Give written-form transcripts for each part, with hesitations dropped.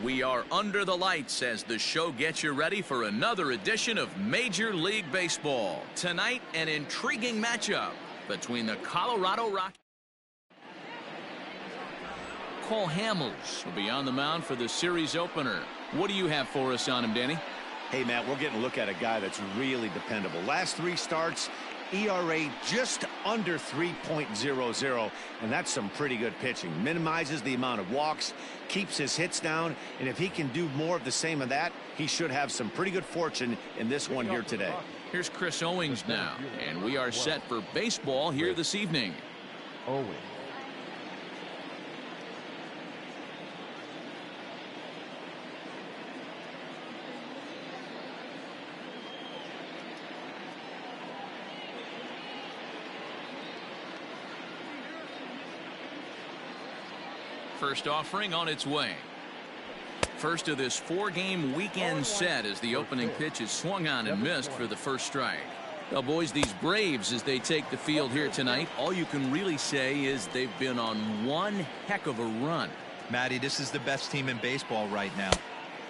We are under the lights as the show gets you ready for another edition of Major League Baseball. Tonight, an intriguing matchup between the Colorado Rockies. Cole Hamels will be on the mound for the series opener. What do you have for us on him, Danny? Hey, Matt, we're getting a look at a guy that's really dependable. Last 3 starts, ERA just under 3.00, and that's some pretty good pitching. Minimizes the amount of walks, keeps his hits down, and if he can do more of the same of that, he should have some pretty good fortune in this one here today. Here's Chris Owings now, and we are set for baseball here this evening. Owings. First offering on its way. First of this 4-game weekend set as the opening pitch is swung on and missed for the first strike. Well, boys, these Braves, as they take the field here tonight, all you can really say is they've been on one heck of a run. Matty, this is the best team in baseball right now.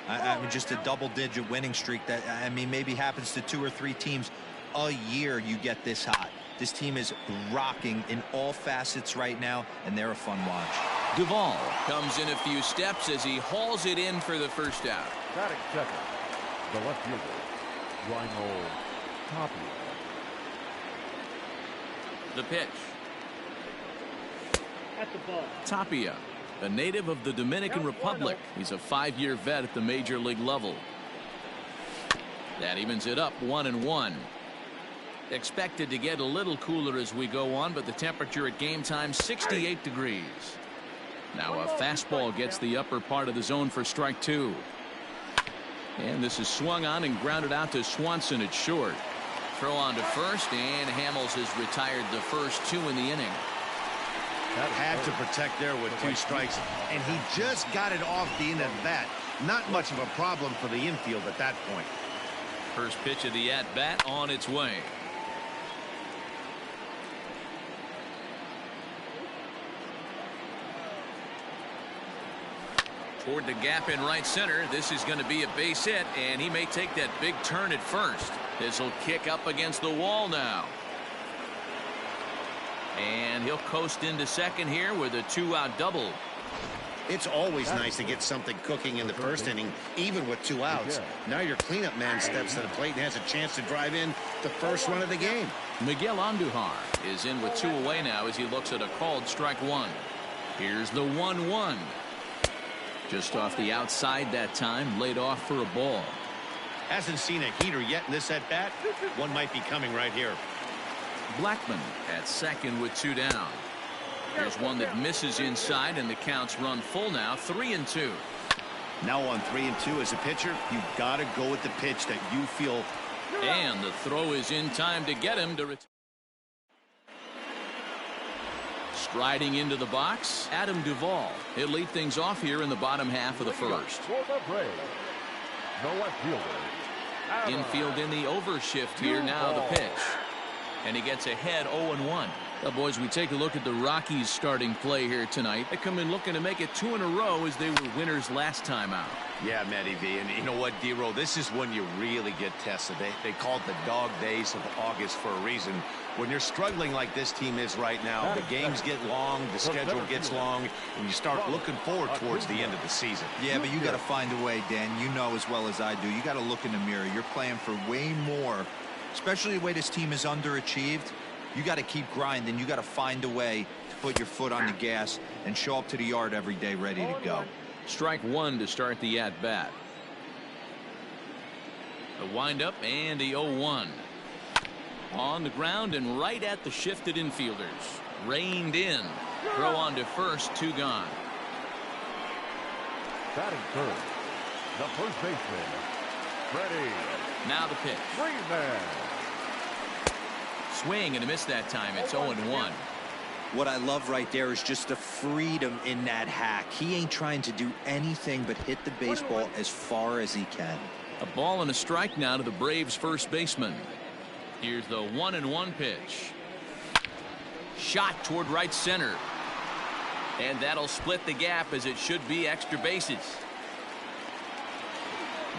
I mean, just a double-digit winning streak that, I mean, maybe happens to 2 or 3 teams a year. You get this hot. This team is rocking in all facets right now, and they're a fun watch. Duvall comes in a few steps as he hauls it in for the first out. Batting second, the left fielder, Rhino Tapia. The pitch. At the ball. Tapia, a native of the Dominican Republic. He's a 5-year vet at the major league level. That evens it up 1-1. Expected to get a little cooler as we go on, but the temperature at game time 68 degrees. Now a fastball gets the upper part of the zone for strike 2. And this is swung on and grounded out to Swanson at short. Throw on to first, and Hamels has retired the first 2 in the inning. Had to protect there with 2 strikes, and he just got it off the end of that. Not much of a problem for the infield at that point. First pitch of the at-bat on its way. Toward the gap in right center. This is going to be a base hit, and he may take that big turn at first. This will kick up against the wall now. And he'll coast into second here with a 2-out double. It's always nice to get something cooking in the first inning, even with 2 outs. Now your cleanup man steps to the plate and has a chance to drive in the first run of the game. Miguel Andujar is in with 2 away now as he looks at a called strike 1. Here's the 1-1. Just off the outside that time, laid off for a ball. Hasn't seen a heater yet in this at-bat. One might be coming right here. Blackman at second with 2 down. Here's one that misses inside, and the count's run full now, 3-2. Now on 3-2 as a pitcher, you've got to go with the pitch that you feel. And the throw is in time to get him to return. Striding into the box, Adam Duvall. He'll lead things off here in the bottom half of the first. Infield in the overshift here now, the pitch. And he gets ahead 0-1. Well, boys, we take a look at the Rockies starting play here tonight. They come in looking to make it 2 in a row as they were winners last time out. Yeah, Matty V, and you know what, D-Row, this is when you really get tested. They call it the dog days of August for a reason. When you're struggling like this team is right now, the games get long, the schedule gets long, and you start looking forward towards the end of the season. Yeah, but you got to find a way, Dan. You know as well as I do. You got to look in the mirror. You're playing for way more, especially the way this team is underachieved. You got to keep grinding. You got to find a way to put your foot on the gas and show up to the yard every day ready to go. Strike 1 to start the at-bat. The windup and the 0-1. On the ground and right at the shifted infielders. Reined in. Throw on to first, 2 gone. Batting third, the first baseman, Freddie. Now the pitch. Freeman. Swing and a miss that time. It's 0-1. What I love right there is just the freedom in that hack. He ain't trying to do anything but hit the baseball as far as he can. A ball and a strike now to the Braves first baseman. Here's the 1-1 pitch. Shot toward right center. And that'll split the gap as it should be extra bases.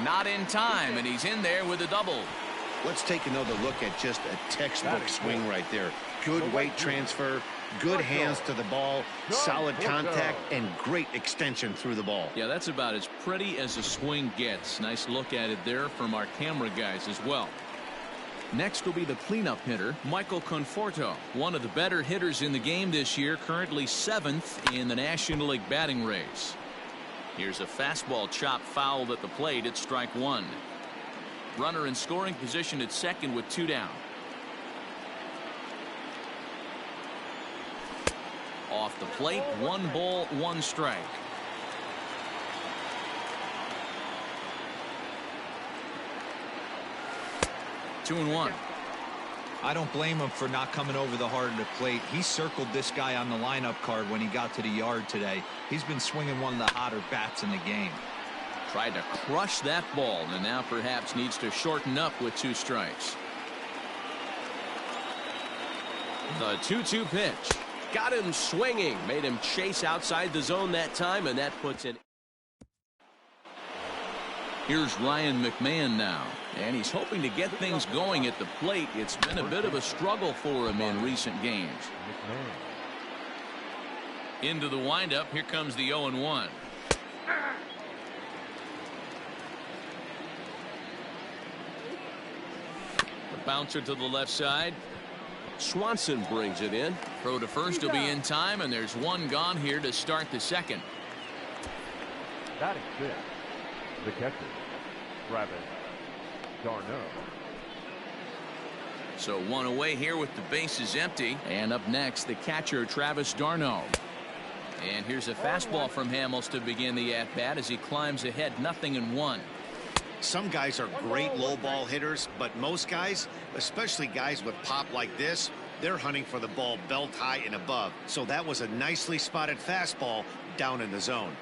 Not in time, and he's in there with a double. Let's take another look at just a textbook swing right there. Good weight transfer, good hands to the ball, solid contact, and great extension through the ball. Yeah, that's about as pretty as a swing gets. Nice look at it there from our camera guys as well. Next will be the cleanup hitter, Michael Conforto, one of the better hitters in the game this year, currently 7th in the National League batting race. Here's a fastball chop fouled at the plate. It's strike one. Runner in scoring position at second with 2 down. Off the plate, 1 ball, 1 strike. Two and one. I don't blame him for not coming over the heart of the plate. He circled this guy on the lineup card when he got to the yard today. He's been swinging one of the hotter bats in the game. Tried to crush that ball, and now perhaps needs to shorten up with 2 strikes. The 2-2 pitch. Got him swinging. Made him chase outside the zone that time, and that puts it. Here's Ryan McMahon now, and he's hoping to get things going at the plate. It's been a bit of a struggle for him in recent games. Into the windup. Here comes the 0-1. The bouncer to the left side. Swanson brings it in. Throw to first will be in time, and there's 1 gone here to start the second. Batting fifth, the catcher, Travis d'Arnaud. So 1 away here with the bases empty. And up next, the catcher, Travis d'Arnaud. And here's a fastball from Hamels to begin the at-bat as he climbs ahead 0-1. Some guys are great low ball hitters, but most guys, especially guys with pop like this, they're hunting for the ball belt high and above. So that was a nicely spotted fastball down in the zone.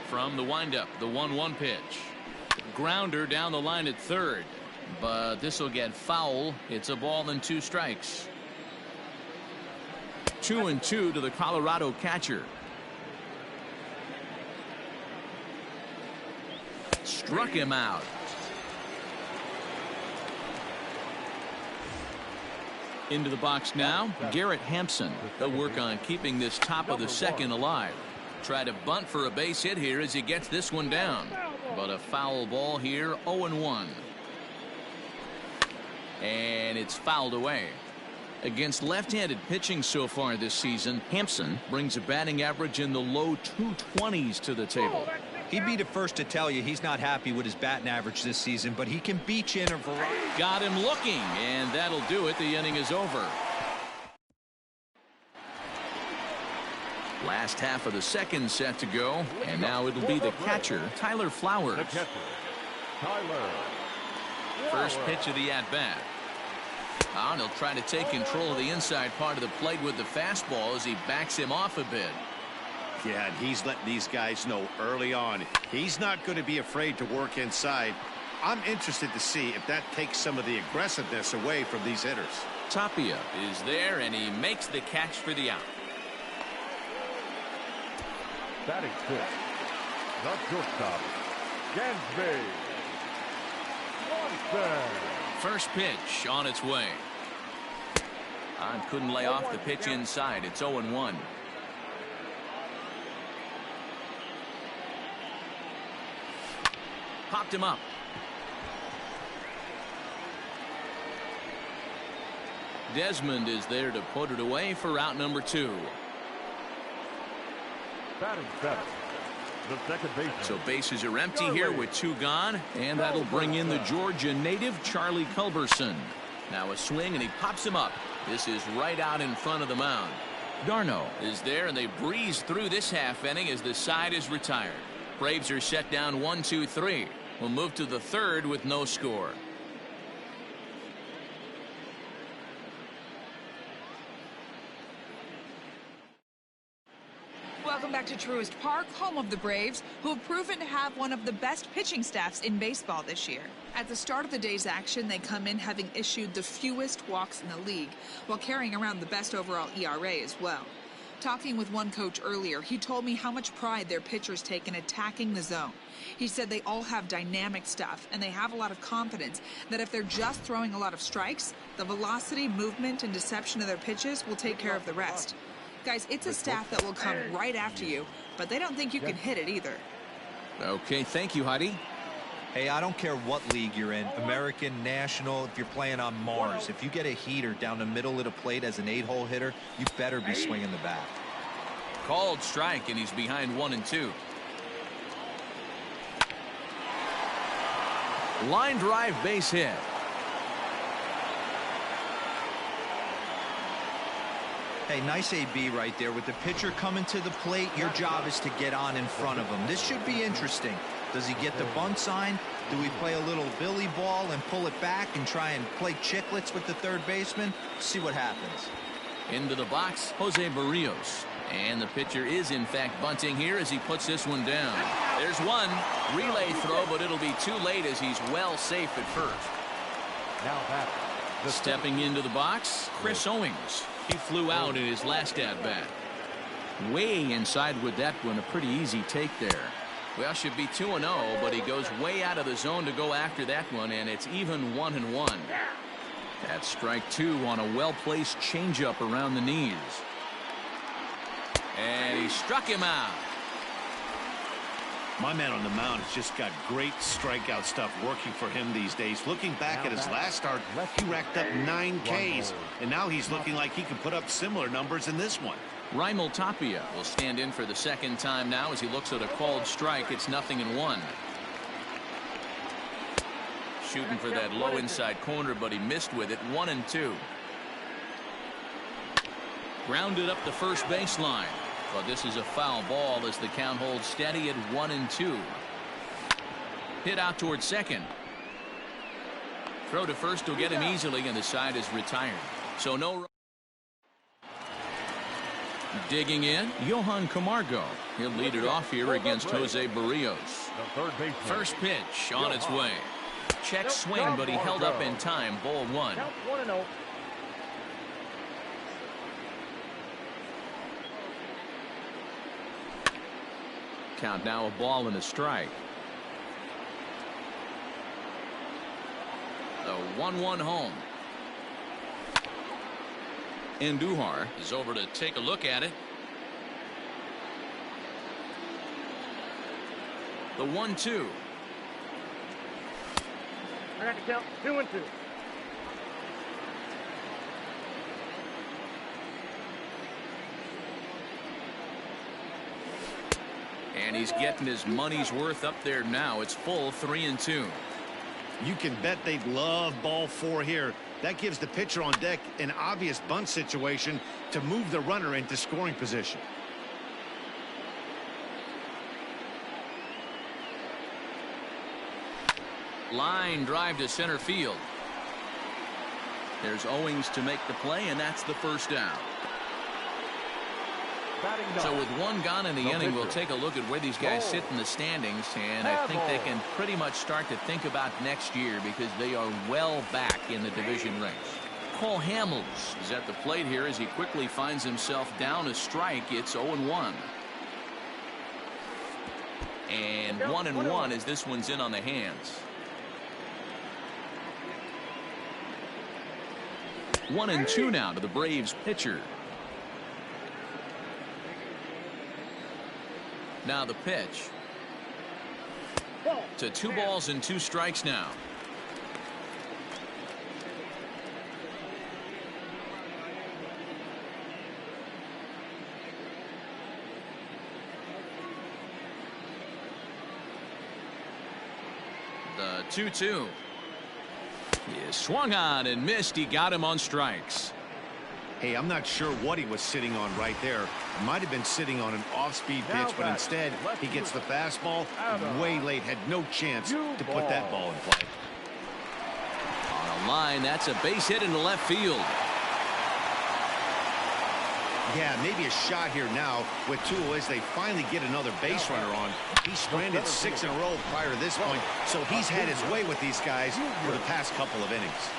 From the windup, the 1-1 pitch. Grounder down the line at third, but this will get foul. It's a ball and 2 strikes. 2-2 to the Colorado catcher. Struck him out. Into the box now, Garrett Hampson. They'll work on keeping this top of the second alive. Try to bunt for a base hit here as he gets this one down. But a foul ball here, 0-1. And it's fouled away. Against left-handed pitching so far this season, Hampson brings a batting average in the low 220s to the table. He'd be the first to tell you he's not happy with his batting average this season, but he can beat you in a variety. Got him looking, and that'll do it. The inning is over. Last half of the second set to go, and now it'll be the catcher, Tyler Flowers. The catcher, Tyler. First pitch of the at-bat. And he'll try to take control of the inside part of the plate with the fastball as he backs him off a bit. Yeah, and he's letting these guys know early on he's not going to be afraid to work inside. I'm interested to see if that takes some of the aggressiveness away from these hitters. Tapia is there, and he makes the catch for the out. Batting fifth, the shortstop, Gansby Swanson. First pitch on its way. Couldn't lay off the pitch inside. It's 0-1. Popped him up. Desmond is there to put it away for out number 2. Batting seventh, the second baseman. So bases are empty here with 2 gone, and that'll bring in the Georgia native Charlie Culberson. Now a swing, and he pops him up. This is right out in front of the mound. d'Arnaud is there, and they breeze through this half inning as the side is retired. Braves are set down 1-2-3. We'll move to the third with no score. Welcome back to Truist Park, home of the Braves, who have proven to have one of the best pitching staffs in baseball this year. At the start of the day's action, they come in having issued the fewest walks in the league, while carrying around the best overall ERA as well. Talking with one coach earlier, he told me how much pride their pitchers take in attacking the zone. He said they all have dynamic stuff, and they have a lot of confidence that if they're just throwing a lot of strikes, the velocity, movement, and deception of their pitches will take care of the rest. Guys, it's a staff that will come right after you, but they don't think you can hit it either. Okay, thank you, Heidi. Hey, I don't care what league you're in, American, National, if you're playing on Mars. If you get a heater down the middle of the plate as an 8-hole hitter, you better be swinging the bat. Called strike, and he's behind 1-2. Line drive, base hit. Hey, nice AB right there. With the pitcher coming to the plate, your job is to get on in front of him. This should be interesting. Does he get the bunt sign? Do we play a little Billy ball and pull it back and try and play chicklets with the third baseman? See what happens. Into the box, Jose Barrios. And the pitcher is, in fact, bunting here as he puts this one down. There's one. Relay throw, but it'll be too late as he's well safe at first. Now back. Stepping into the box, Chris Owings. He flew out in his last at-bat. Way inside with that one. A pretty easy take there. Well, should be 2-0, but he goes way out of the zone to go after that one, and it's even 1-1. That's strike two on a well-placed changeup around the knees. And he struck him out. My man on the mound has just got great strikeout stuff working for him these days. Looking back at his last start, he racked up 9 Ks, and now he's looking like he can put up similar numbers in this one. Raimel Tapia will stand in for the second time now as he looks at a called strike. It's 0-1. Shooting for that low inside corner, but he missed with it. 1-2. Grounded up the first baseline. But this is a foul ball as the count holds steady at 1-2. Hit out towards second. Throw to first will get him easily, and the side is retired. So no. Digging in, Johan Camargo. He'll lead it off here against Jose Barrios. First pitch on its way. Check swing, but he held up in time. Ball one. Count 1-0. Count now a ball and a strike. The 1-1 home. Andujar is over to take a look at it. The 1-2. I got to count 2-2. And he's getting his money's worth up there now. It's full 3-2. You can bet they'd love ball 4 here. That gives the pitcher on deck an obvious bunt situation to move the runner into scoring position. Line drive to center field. There's Owings to make the play, and that's the first down. So with one gone in the inning, we'll take a look at where these guys sit in the standings, and I think they can pretty much start to think about next year because they are well back in the division race. Cole Hamels is at the plate here as he quickly finds himself down a strike. It's 0-1. And 1-1 as this one's in on the hands. 1-2 now to the Braves pitcher. Now the pitch. To 2 balls and 2 strikes now. The 2-2. He swung on and missed. He got him on strikes. Hey, I'm not sure what he was sitting on right there. Might have been sitting on an off-speed pitch, but instead he gets the fastball way late. Had no chance to put that ball in play. On a line, that's a base hit into left field. Yeah, maybe a shot here now with 2 away as they finally get another base runner on. He stranded 6 in a row prior to this point, so he's had his way with these guys for the past couple of innings.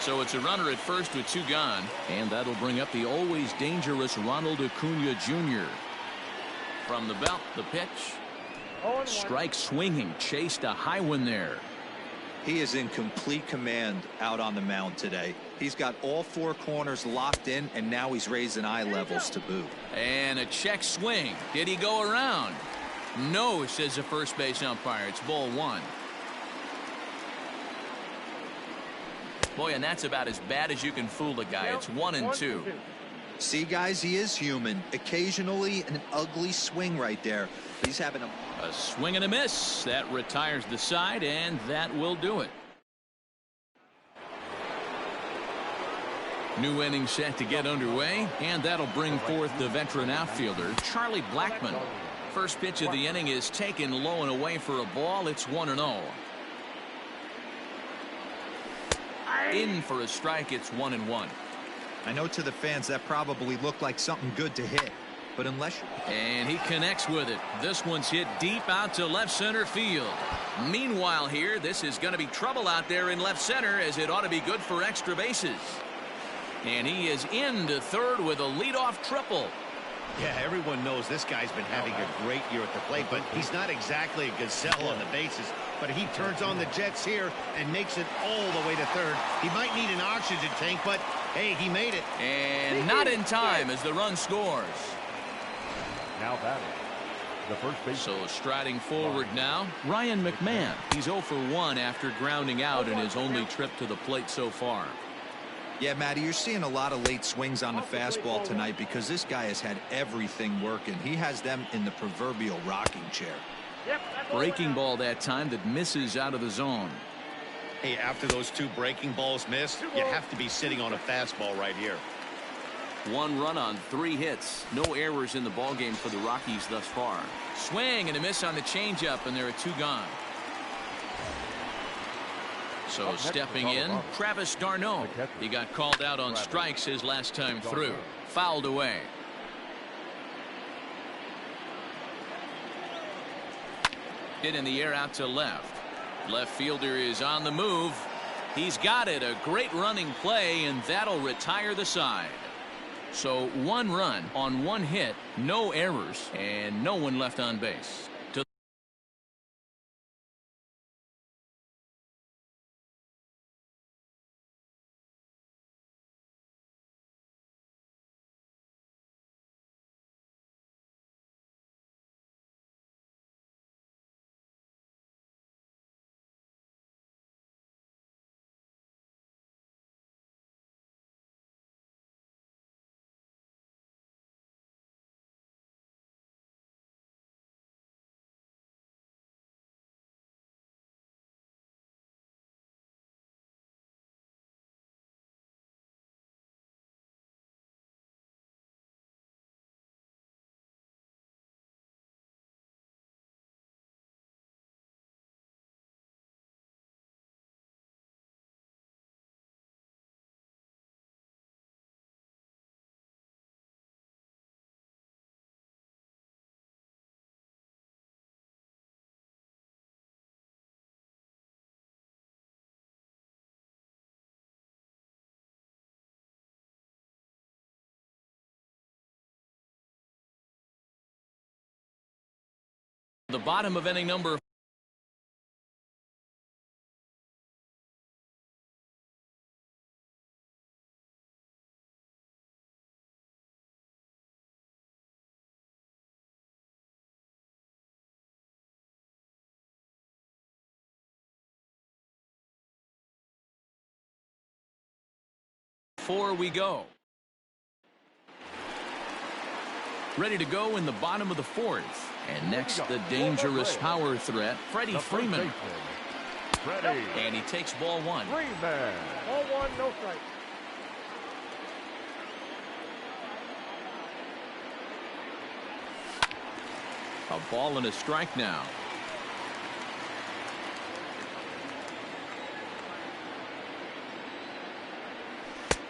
So it's a runner at first with 2 gone, and that'll bring up the always dangerous Ronald Acuna Jr. From the belt, the pitch. Strike swinging, chased a high one there. He is in complete command out on the mound today. He's got all 4 corners locked in, and now he's raising eye levels to boot. And a check swing. Did he go around? No, says the first base umpire. It's ball 1. Boy, and that's about as bad as you can fool a guy. It's 1-2. See, guys, he is human. Occasionally an ugly swing right there. But he's having a swing and a miss. That retires the side, and that will do it. New inning set to get underway, and that'll bring forth the veteran outfielder, Charlie Blackmon. First pitch of the inning is taken low and away for a ball. It's 1-0. In for a strike. It's 1-1. I know to the fans that probably looked like something good to hit, but unless you... And he connects with it. This one's hit deep out to left center field. Meanwhile here, this is going to be trouble out there in left center, as it ought to be good for extra bases. And he is into third with a leadoff triple. Yeah, everyone knows this guy's been having a great year at the plate, but he's not exactly a gazelle on the bases. But he turns on the Jets here and makes it all the way to third. He might need an oxygen tank, but hey, he made it. And not in time as the run scores. Now batting, the first base. So striding forward now, Ryan McMahon. He's 0 for 1 after grounding out in his only trip to the plate so far. Yeah, Matty, you're seeing a lot of late swings on the fastball tonight because this guy has had everything working. He has them in the proverbial rocking chair. Breaking ball that time that misses out of the zone. Hey, after those 2 breaking balls missed, you have to be sitting on a fastball right here. 1 run on 3 hits. No errors in the ballgame for the Rockies thus far. Swing and a miss on the changeup, and there are 2 gone. So stepping in, Travis d'Arnaud. He got called out on strikes his last time through. Fouled away. Hit in the air out to left. Left fielder is on the move. He's got it. A great running play, and that'll retire the side. So 1 run on 1 hit, no errors, and no one left on base. The bottom of inning number 4 we go. Ready to go in the bottom of the 4th. And next, the dangerous power threat, Freddie Freeman. And he takes ball 1. Ball 1, no strike. A ball and a strike now.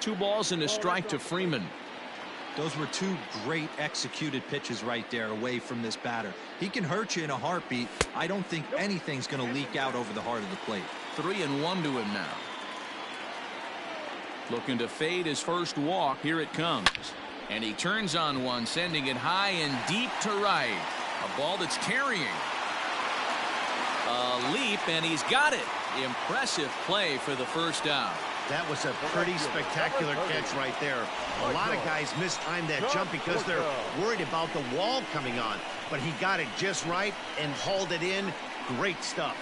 2 balls and a strike to Freeman. Those were 2 great executed pitches right there away from this batter. He can hurt you in a heartbeat. I don't think anything's going to leak out over the heart of the plate. 3-1 to him now. Looking to fade his first walk. Here it comes. And he turns on one, sending it high and deep to right. A ball that's carrying. A leap, and he's got it. Impressive play for the first out. That was a pretty spectacular catch right there. A lot of guys mistime that jump because they're worried about the wall coming on. But he got it just right and hauled it in. Great stuff.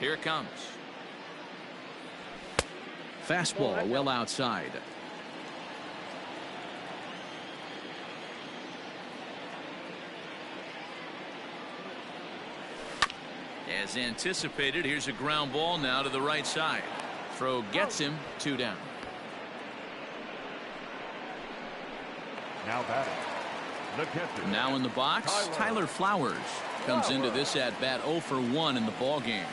Here it comes. Fastball well outside. As anticipated, here's a ground ball now to the right side. Throw gets him. 2 down. Now batting. The catcher. Now in the box, Tyler Flowers comes into this at bat 0 for 1 in the ball game.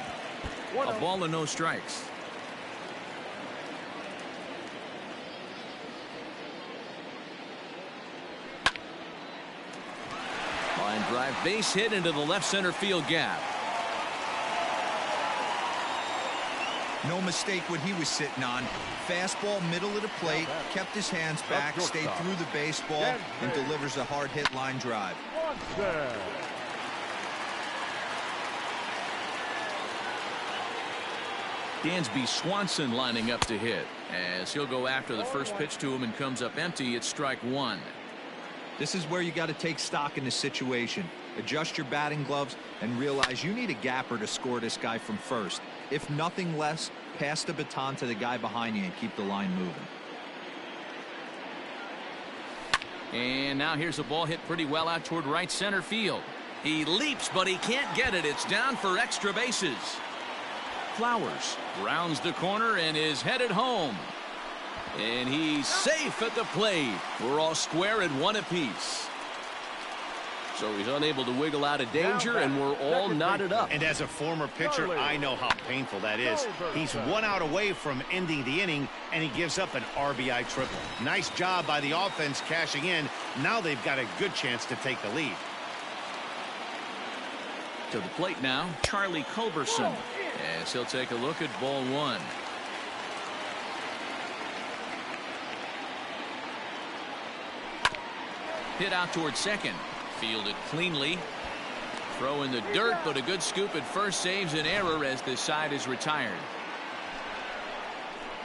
A ball and no strikes. Line drive, base hit into the left center field gap. No mistake what he was sitting on. Fastball middle of the plate, kept his hands back, stayed through the baseball, and delivers a hard hit line drive. Dansby Swanson lining up to hit as he'll go after the first pitch to him and comes up empty. It's strike 1. This is where you got to take stock in the situation. Adjust your batting gloves and realize you need a gapper to score this guy from first. If nothing less, pass the baton to the guy behind you and keep the line moving. And now here's a ball hit pretty well out toward right center field. He leaps, but he can't get it. It's down for extra bases. Flowers rounds the corner and is headed home. And he's safe at the plate. We're all square at 1 apiece. So he's unable to wiggle out of danger, and we're all knotted up. And as a former pitcher, I know how painful that is. He's 1 out away from ending the inning, and he gives up an RBI triple. Nice job by the offense cashing in. Now they've got a good chance to take the lead. To the plate now, Charlie Culberson, as he'll take a look at ball 1. Hit out toward second. Fielded cleanly. Throw in the dirt, but a good scoop at first saves an error as this side is retired.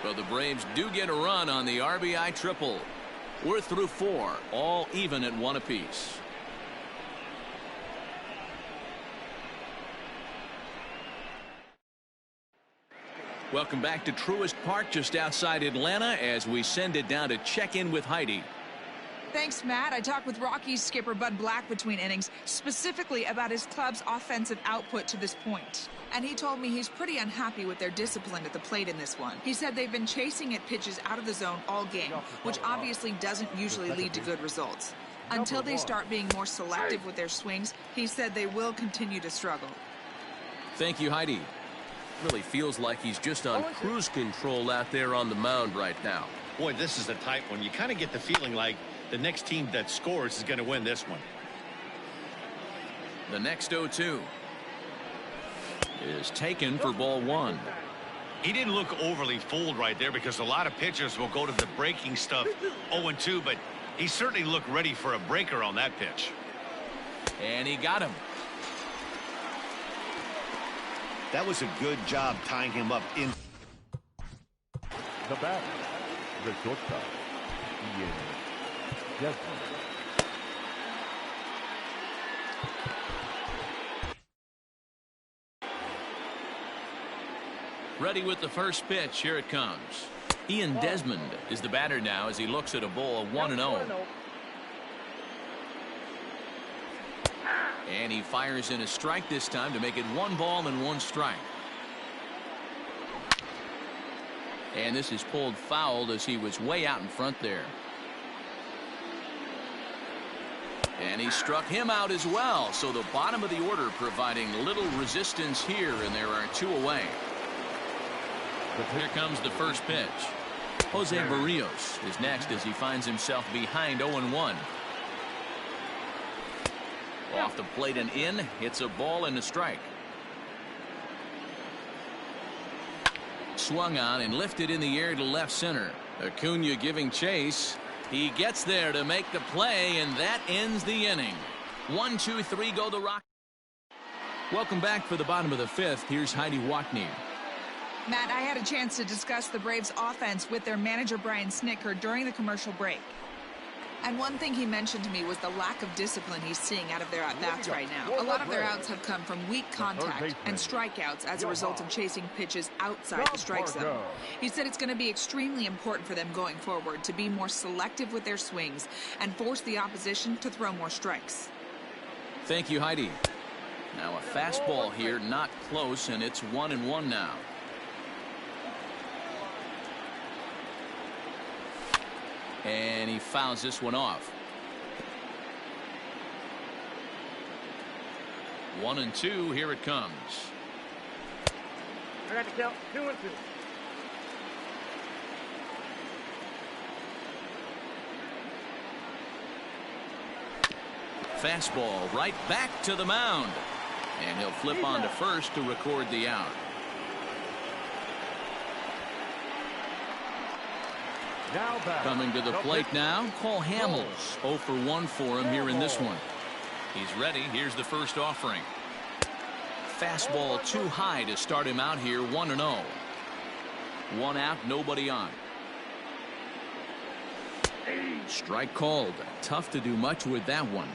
Well, the Braves do get a run on the RBI triple. We're through 4, all even at 1 apiece. Welcome back to Truist Park just outside Atlanta as we send it down to check in with Heidi. Thanks, Matt. I talked with Rockies skipper Bud Black between innings, specifically about his club's offensive output to this point. And he told me he's pretty unhappy with their discipline at the plate in this one. He said they've been chasing at pitches out of the zone all game, which obviously doesn't usually lead to good results. Until they start being more selective with their swings, he said they will continue to struggle. Thank you, Heidi. Really feels like he's just on cruise control out there on the mound right now. Boy, this is a tight one. You kind of get the feeling like the next team that scores is going to win this one. The next 0-2 is taken for ball 1. He didn't look overly fooled right there because a lot of pitchers will go to the breaking stuff 0-2, but he certainly looked ready for a breaker on that pitch. And he got him. That was a good job tying him up in. The batter, the shortstop, Ian Desmond. Ready with the first pitch. Here it comes. Ian Desmond is the batter now as he looks at a ball 1-0. And he fires in a strike this time to make it 1 ball and 1 strike. And this is pulled foul as he was way out in front there. And he struck him out as well. So the bottom of the order providing little resistance here, and there are 2 away. Here comes the first pitch. Jose Barrios is next as he finds himself behind 0-1. Off the plate and in. It's a ball and a strike. Swung on and lifted in the air to left center. Acuna giving chase. He gets there to make the play, and that ends the inning. 1, 2, 3 go the Rock. Welcome back for the bottom of the 5th. Here's Heidi Watney. Matt, I had a chance to discuss the Braves offense with their manager Brian Snitker during the commercial break. And one thing he mentioned to me was the lack of discipline he's seeing out of their at-bats right now. A lot of their outs have come from weak contact and strikeouts as a result of chasing pitches outside the strike zone. He said it's going to be extremely important for them going forward to be more selective with their swings and force the opposition to throw more strikes. Thank you, Heidi. Now a fastball here, not close, and it's 1-1 now. And he fouls this one off. 1-2. Here it comes. I got to count 2-2. Fastball right back to the mound. And he'll flip on to first to record the out. Coming to the plate now, Cole Hamels. 0 for 1 for him here in this one. He's ready. Here's the first offering. Fastball too high to start him out here. 1-0. 1 out, nobody on. Strike called. Tough to do much with that one.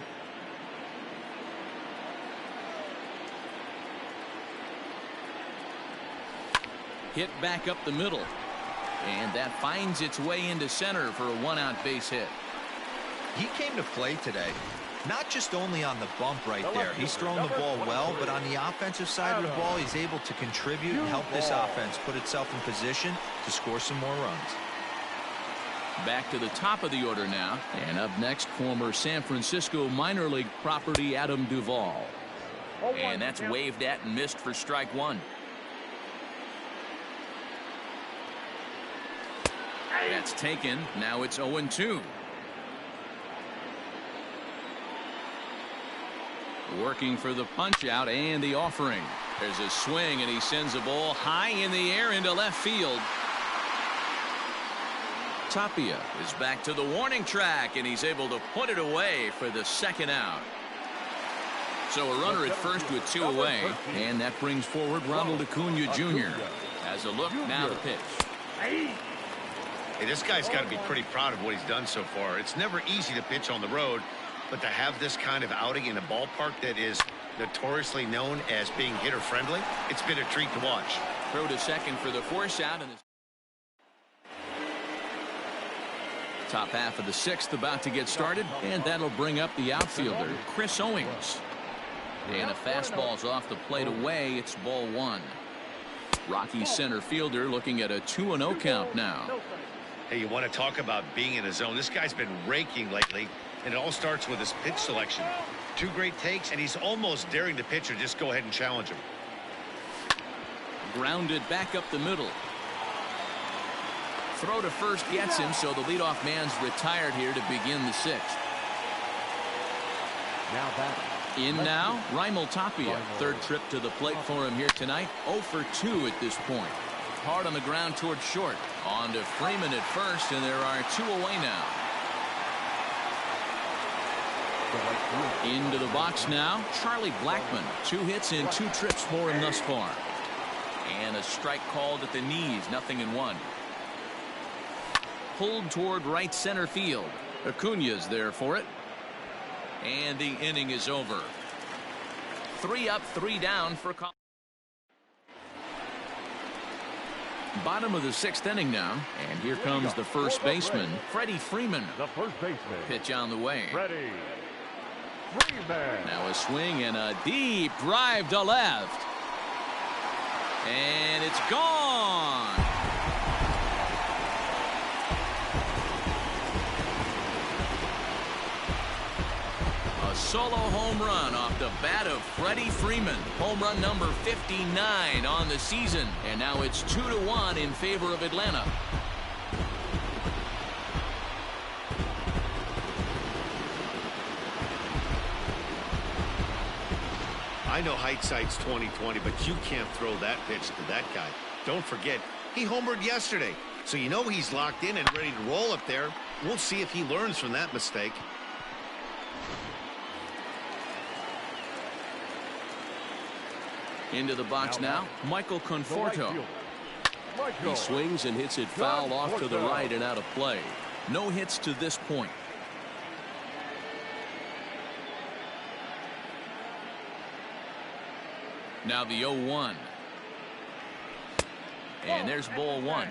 Hit back up the middle. And that finds its way into center for a 1-out base hit. He came to play today, not just only on the bump right there. He's thrown the ball well, but on the offensive side of the ball, he's able to contribute and help this offense put itself in position to score some more runs. Back to the top of the order now. And up next, former San Francisco minor league property Adam Duvall. And that's waved at and missed for strike 1. That's taken. Now it's 0-2. Working for the punch out and the offering. There's a swing and he sends a ball high in the air into left field. Tapia is back to the warning track and he's able to put it away for the 2nd out. So a runner at first with 2 away, and that brings forward Ronald Acuna Jr. As a look, now the pitch. Hey, this guy's got to be pretty proud of what he's done so far. It's never easy to pitch on the road, but to have this kind of outing in a ballpark that is notoriously known as being hitter friendly, it's been a treat to watch. Throw to second for the force out. And top half of the 6th about to get started, and that'll bring up the outfielder, Chris Owings. And a fastball's off the plate away. It's ball 1. Rocky center fielder looking at a 2-0 count now. Hey, you want to talk about being in a zone? This guy's been raking lately, and it all starts with his pitch selection. 2 great takes, and he's almost daring the pitcher just go ahead and challenge him. Grounded back up the middle. Throw to first gets him, so the leadoff man's retired here to begin the 6th. Now batting. In now, Raimel Tapia. 3rd trip to the plate for him here tonight. 0 for 2 at this point. Hard on the ground towards short. On to Freeman at first, and there are 2 away now. Into the box now, Charlie Blackmon. 2 hits in 2 trips for him thus far. And a strike called at the knees, 0-1. Pulled toward right center field. Acuna's there for it. And the inning is over. 3 up, 3 down for Bottom of the 6th inning now, and here comes the first baseman, Freddie Freeman. The first baseman. Pitch on the way. Freddie Freeman. Now a swing and a deep drive to left. And it's gone. A solo home run off the bat of Freddie Freeman. Home run number 59 on the season. And now it's 2-1 in favor of Atlanta. I know hindsight's 20/20, but you can't throw that pitch to that guy. Don't forget, he homered yesterday, so you know he's locked in and ready to roll up there. We'll see if he learns from that mistake. Into the box now, Michael Conforto. He swings and hits it foul off to the right and out of play. No hits to this point. Now the 0-1. And there's ball 1.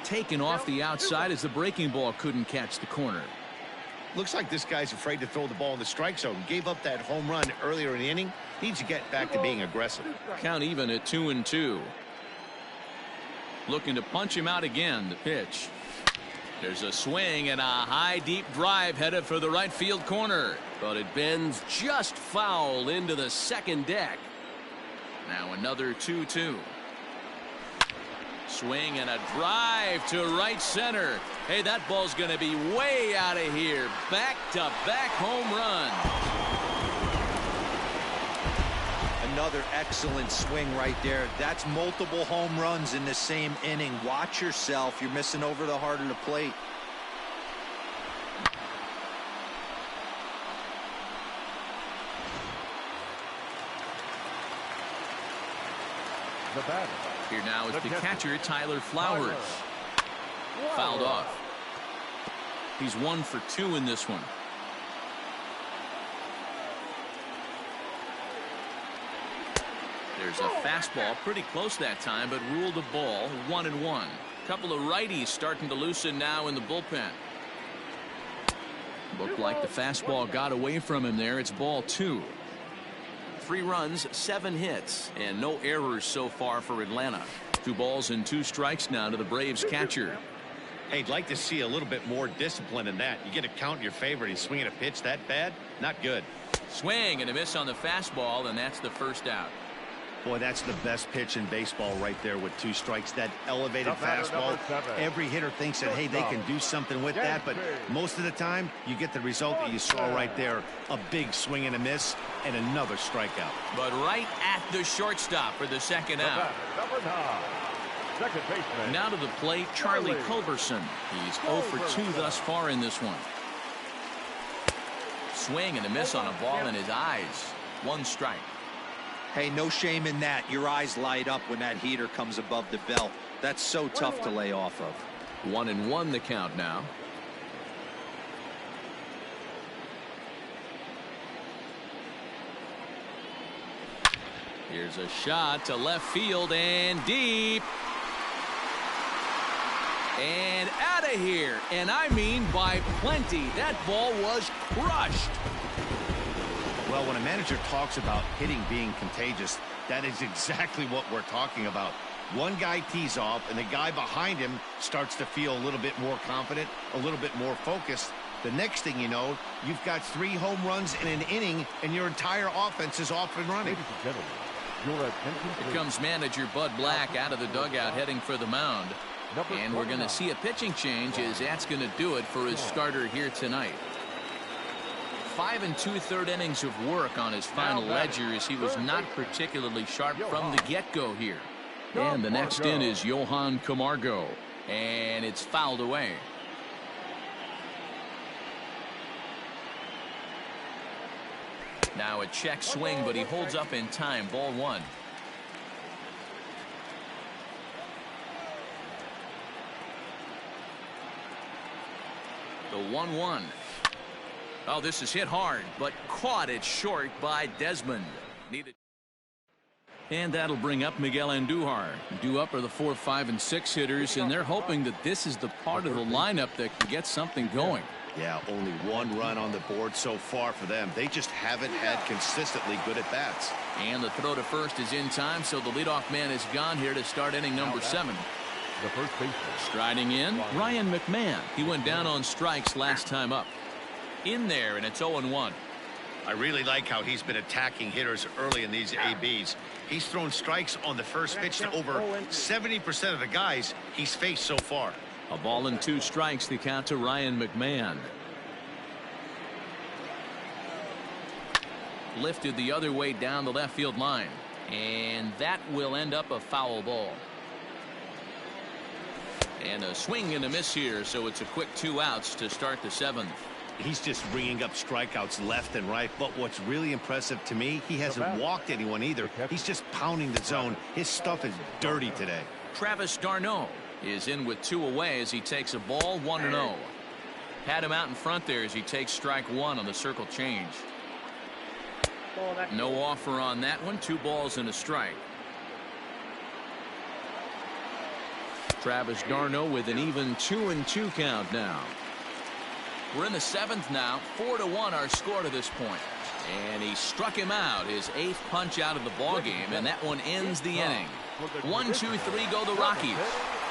Taken off the outside as the breaking ball couldn't catch the corner. Looks like this guy's afraid to throw the ball in the strike zone. Gave up that home run earlier in the inning. Needs to get back to being aggressive. Count even at 2-2. Looking to punch him out again. The pitch. There's a swing and a high deep drive headed for the right field corner. But it bends just foul into the second deck. Now another 2-2. Swing and a drive to right center. Hey, that ball's going to be way out of here. Back-to-back home run. Another excellent swing right there. That's multiple home runs in the same inning. Watch yourself. You're missing over the heart of the plate. The batter. Here now is the catcher, Tyler Flowers. Fouled off. He's 1 for 2 in this one. There's a fastball pretty close that time, but ruled a ball. 1-1. Couple of righties starting to loosen now in the bullpen. Looked like the fastball got away from him there. It's ball 2. 3 runs, 7 hits, and no errors so far for Atlanta. 2 balls and 2 strikes now to the Braves catcher. Hey, I'd like to see a little bit more discipline in that. You get a count in your favor and he's swinging a pitch that bad? Not good. Swing and a miss on the fastball, and that's the first out. Boy, that's the best pitch in baseball right there with 2 strikes. That elevated fastball. Every hitter thinks that, hey, they can do something with that, but most of the time you get the result that you saw right there. A big swing and a miss and another strikeout. But right at the shortstop for the second out. Number 9. Second baseman. Now to the plate, Charlie Culberson. He's 0 for 2 thus far in this one. Swing and a miss on a ball in his eyes. 1 strike. Hey, no shame in that. Your eyes light up when that heater comes above the belt. That's so tough to lay off of. 1-1 the count now. Here's a shot to left field and deep. And out of here. And I mean by plenty. That ball was crushed. Well, when a manager talks about hitting being contagious, that is exactly what we're talking about. One guy tees off and the guy behind him starts to feel a little bit more confident, a little bit more focused. The next thing you know, you've got 3 home runs in an inning and your entire offense is off and running. Ladies and gentlemen, your attention, Here please. comes manager Bud Black out of the dugout heading for the mound. And we're going to see a pitching change as that's going to do it for his starter here tonight. 5 2/3 innings of work on his final ledger as he was not particularly sharp from the get-go here. And the next in is Johan Camargo. And it's fouled away. Now a check swing, but he holds up in time. Ball 1. The 1-1. Oh, this is hit hard, but caught it short by Desmond. And that'll bring up Miguel Andujar. Due up are the 4, 5, and 6 hitters, and they're hoping that this is the part of the lineup that can get something going. Yeah, only 1 run on the board so far for them. They just haven't had consistently good at bats. And the throw to first is in time, so the leadoff man is gone here to start inning number 7. The first baseman. Striding in, Ryan McMahon. He went down on strikes last time up. In there, and it's 0-1. I really like how he's been attacking hitters early in these ABs. He's thrown strikes on the first pitch to over 70% of the guys he's faced so far. A ball and 2 strikes, the count to Ryan McMahon. Lifted the other way down the left field line. And that will end up a foul ball. And a swing and a miss here, so it's a quick 2 outs to start the 7th. He's just ringing up strikeouts left and right, but what's really impressive to me, he hasn't walked anyone either. He's just pounding the zone. His stuff is dirty today. Travis d'Arnaud is in with 2 away as he takes a ball, 1-0. Had him out in front there as he takes strike 1 on the circle change. No offer on that one. 2 balls and a strike. Travis d'Arnaud with an even 2-2 count now. We're in the 7th now. 4-1 our score to this point. And he struck him out, his 8th punch out of the ball game, and that one ends the inning. 1, 2, 3 go the Rockies.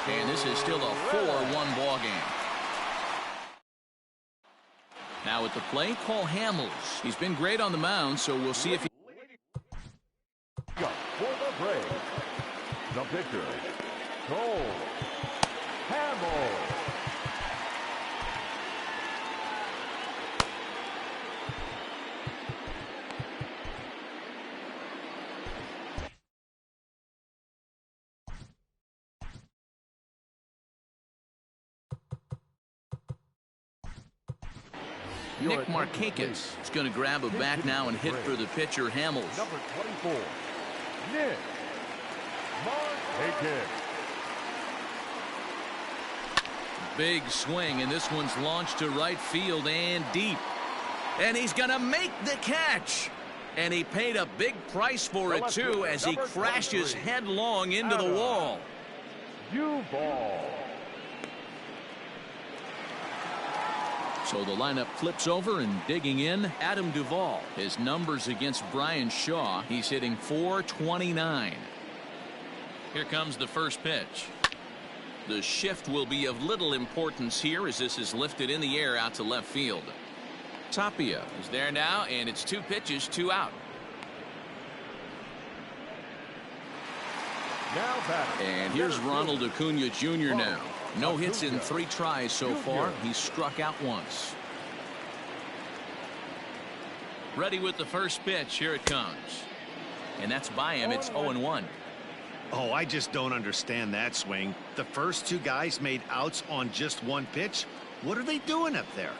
And this is still a 4-1 ball game. Now at the plate, Cole Hamels. He's been great on the mound, so we'll see if he... For the Braves, the pitcher, Cole Hamels. Nick Markakis is going to grab a bat now and hit for the pitcher, Hamels. Number 24, Nick Markakis. Big swing, and this one's launched to right field and deep. And he's going to make the catch. And he paid a big price for it, too, as he crashes headlong into the wall. U-ball. So the lineup flips over, and digging in, Adam Duvall. His numbers against Brian Shaw, he's hitting .429. Here comes the first pitch. The shift will be of little importance here as this is lifted in the air out to left field. Tapia is there now, and it's 2 pitches, 2 out. Now batting. And here's Ronald Acuna Jr. now. No hits in 3 tries so far. He's struck out once. Ready with the first pitch. Here it comes. And that's by him. It's 0-1. Oh, I just don't understand that swing. The first 2 guys made outs on just 1 pitch. What are they doing up there?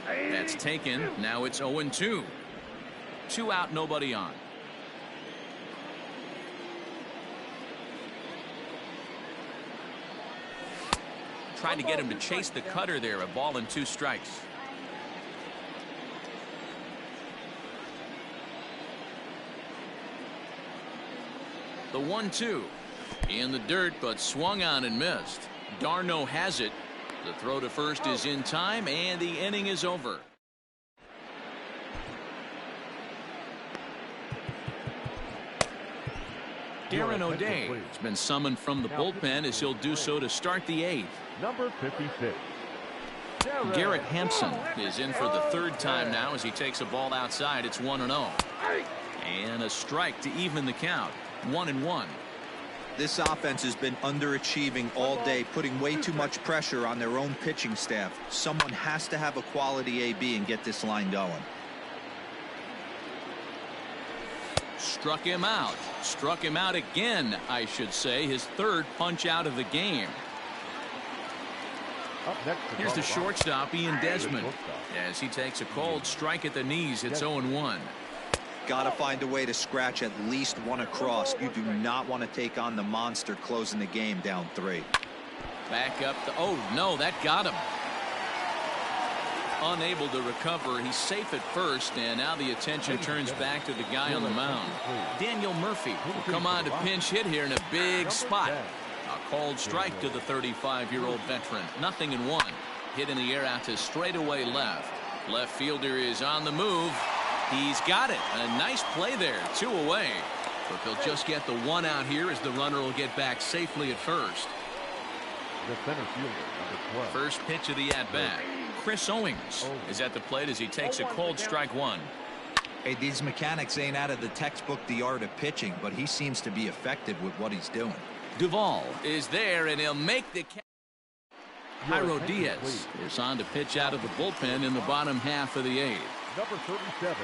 That's taken. Now it's 0-2. 2 out, nobody on. Trying to get him to chase the cutter there. A ball and 2 strikes. The 1-2 in the dirt, but swung on and missed. d'Arnaud has it. The throw to first is in time, and the inning is over. Darren O'Day has been summoned from the bullpen as he'll do so to start the 8th. Number 56. Garrett Hampson is in for the 3rd time now as he takes a ball outside. It's 1-0. And a strike to even the count. 1-1. This offense has been underachieving all day, putting way too much pressure on their own pitching staff. Someone has to have a quality AB and get this line going. Struck him out. Struck him out again, I should say. His 3rd punch out of the game. Here's the shortstop, Ian Desmond, as he takes a cold strike at the knees. It's 0-1. Got to find a way to scratch at least 1 across. You do not want to take on the monster closing the game down 3. Back up the... Oh, no, that got him. unable to recover. He's safe at first, and now the attention turns back to the guy on the mound. Daniel Murphy will come on to pinch hit here in a big spot. A called strike to the 35-year-old veteran. 0-1. Hit in the air out to straightaway left. Left fielder is on the move. He's got it. A nice play there. 2 away. But they'll just get the 1 out here as the runner will get back safely at first. The center fielder, number 12. First pitch of the at-bat. Chris Owings is at the plate as he takes a cold strike 1. Hey, these mechanics ain't out of the textbook The Art of Pitching, but he seems to be effective with what he's doing. Duvall is there, and he'll make the catch. Jairo Diaz is on to pitch out of the bullpen in the bottom half of the 8th. Number 37,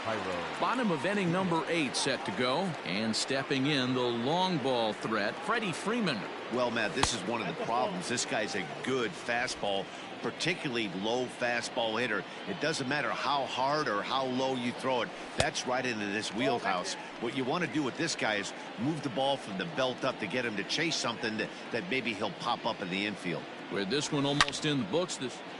Jairo. Bottom of inning number 8 set to go, and stepping in the long ball threat, Freddie Freeman. Well, Matt, this is one of the problems. This guy's a good fastball, particularly low fastball hitter. It doesn't matter how hard or how low you throw it. That's right into this wheelhouse. What you want to do with this guy is move the ball from the belt up to get him to chase something that maybe he'll pop up in the infield. With this one almost in the books,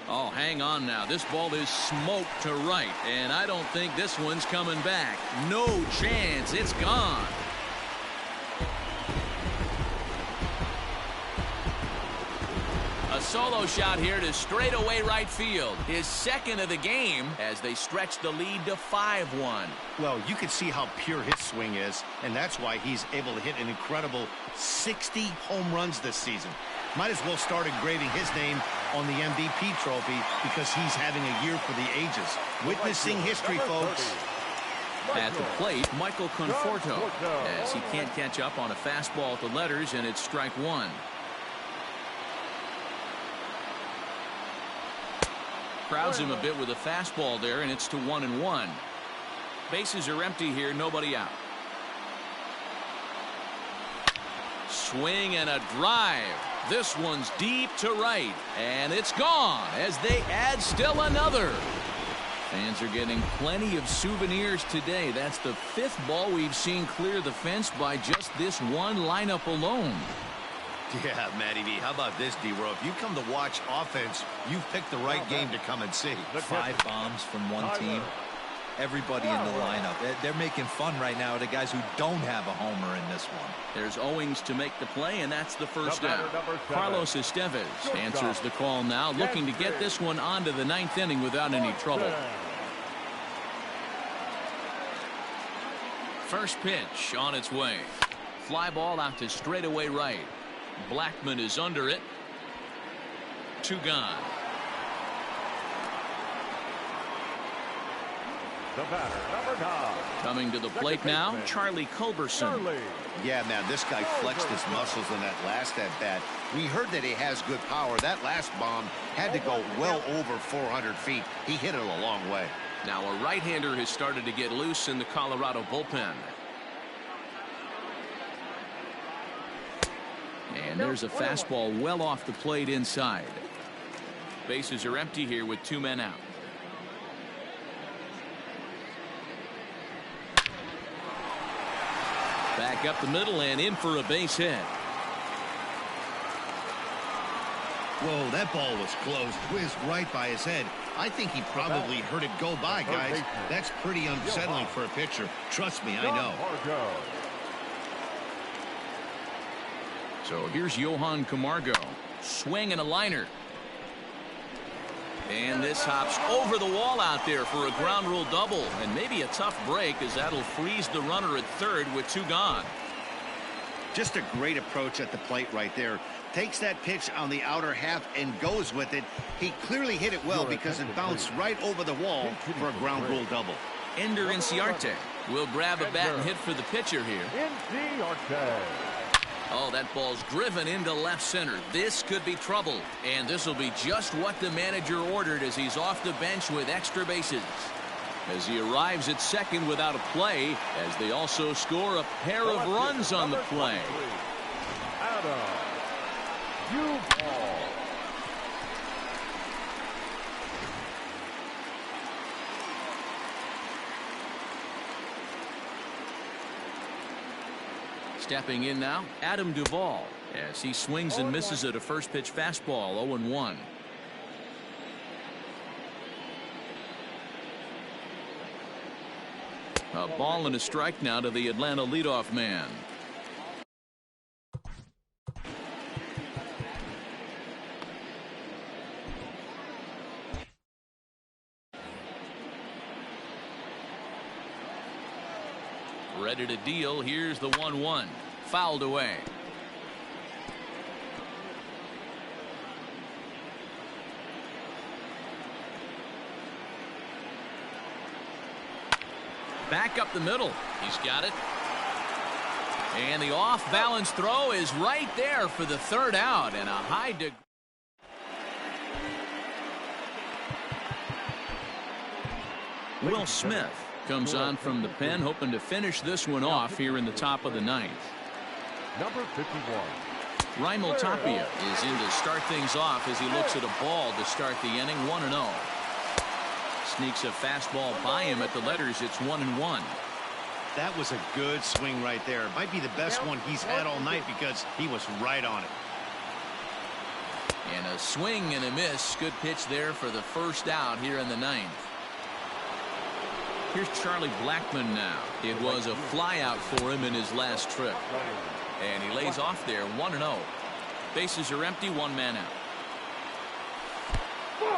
oh, hang on now. This ball is smoked to right, and I don't think this one's coming back. No chance. It's gone. A solo shot here to straightaway right field. His second of the game as they stretch the lead to 5-1. Well, you can see how pure his swing is, and that's why he's able to hit an incredible 60 home runs this season. Might as well start engraving his name on the MVP trophy because he's having a year for the ages. Witnessing history, folks. At the plate, Michael Conforto, as he can't catch up on a fastball at the letters, and it's strike 1. Crowds him a bit with a fastball there, and it's to 1-1. Bases are empty here, nobody out. Swing and a drive. This one's deep to right, and it's gone as they add still another. Fans are getting plenty of souvenirs today. That's the 5th ball we've seen clear the fence by just this one lineup alone. Yeah, Matty V, how about this, D-Row? If you come to watch offense, you've picked the right game to come and see. 5 bombs from one team. Everybody in the lineup. They're making fun right now of the guys who don't have a homer in this one. There's Owings to make the play, and that's the first out. Carlos Estevez answers the call now, looking to get this one onto the 9th inning without any trouble. First pitch on its way. Fly ball out to straightaway right. Blackman is under it. 2 gone. The batter, number 9. Coming to the plate now, Charlie Culberson. Yeah, man, this guy flexed his muscles in that last at-bat. We heard that he has good power. That last bomb had to go well over 400 feet. He hit it a long way. Now a right-hander has started to get loose in the Colorado bullpen. And there's a fastball well off the plate inside. Bases are empty here with 2 men out. Back up the middle and in for a base hit. Whoa, that ball was close. Whizzed right by his head. I think he probably heard it go by, guys. That's pretty unsettling for a pitcher. Trust me, I know. So here's Johan Camargo. Swing and a liner. And this hops over the wall out there for a ground rule double. And maybe a tough break as that'll freeze the runner at third with 2 gone. Just a great approach at the plate right there. Takes that pitch on the outer half and goes with it. He clearly hit it well because it bounced right over the wall for a ground rule double. Ender Inciarte will grab a bat and hit for the pitcher here. Oh, that ball's driven into left center. This could be trouble. And this will be just what the manager ordered as he's off the bench with extra bases. As he arrives at second without a play, as they also score a pair of runs on the play. Stepping in now, Adam Duvall, as he swings and misses at a first pitch fastball, 0-1. A ball and a strike now to the Atlanta leadoff man. Ready to deal. Here's the 1-1. Fouled away. Back up the middle. He's got it. And the off-balance throw is right there for the third out, and a high degree. Will Smith comes on from the pen, hoping to finish this one off here in the top of the ninth. Number 51. Raimel Tapia is in to start things off as he looks at a ball to start the inning. 1-0. Sneaks a fastball by him at the letters. It's 1-1. That was a good swing right there. Might be the best one he's had all night because he was right on it. And a swing and a miss. Good pitch there for the first out here in the ninth. Here's Charlie Blackmon now. It was a fly out for him in his last trip. And he lays off there. 1-0. Bases are empty. One man out.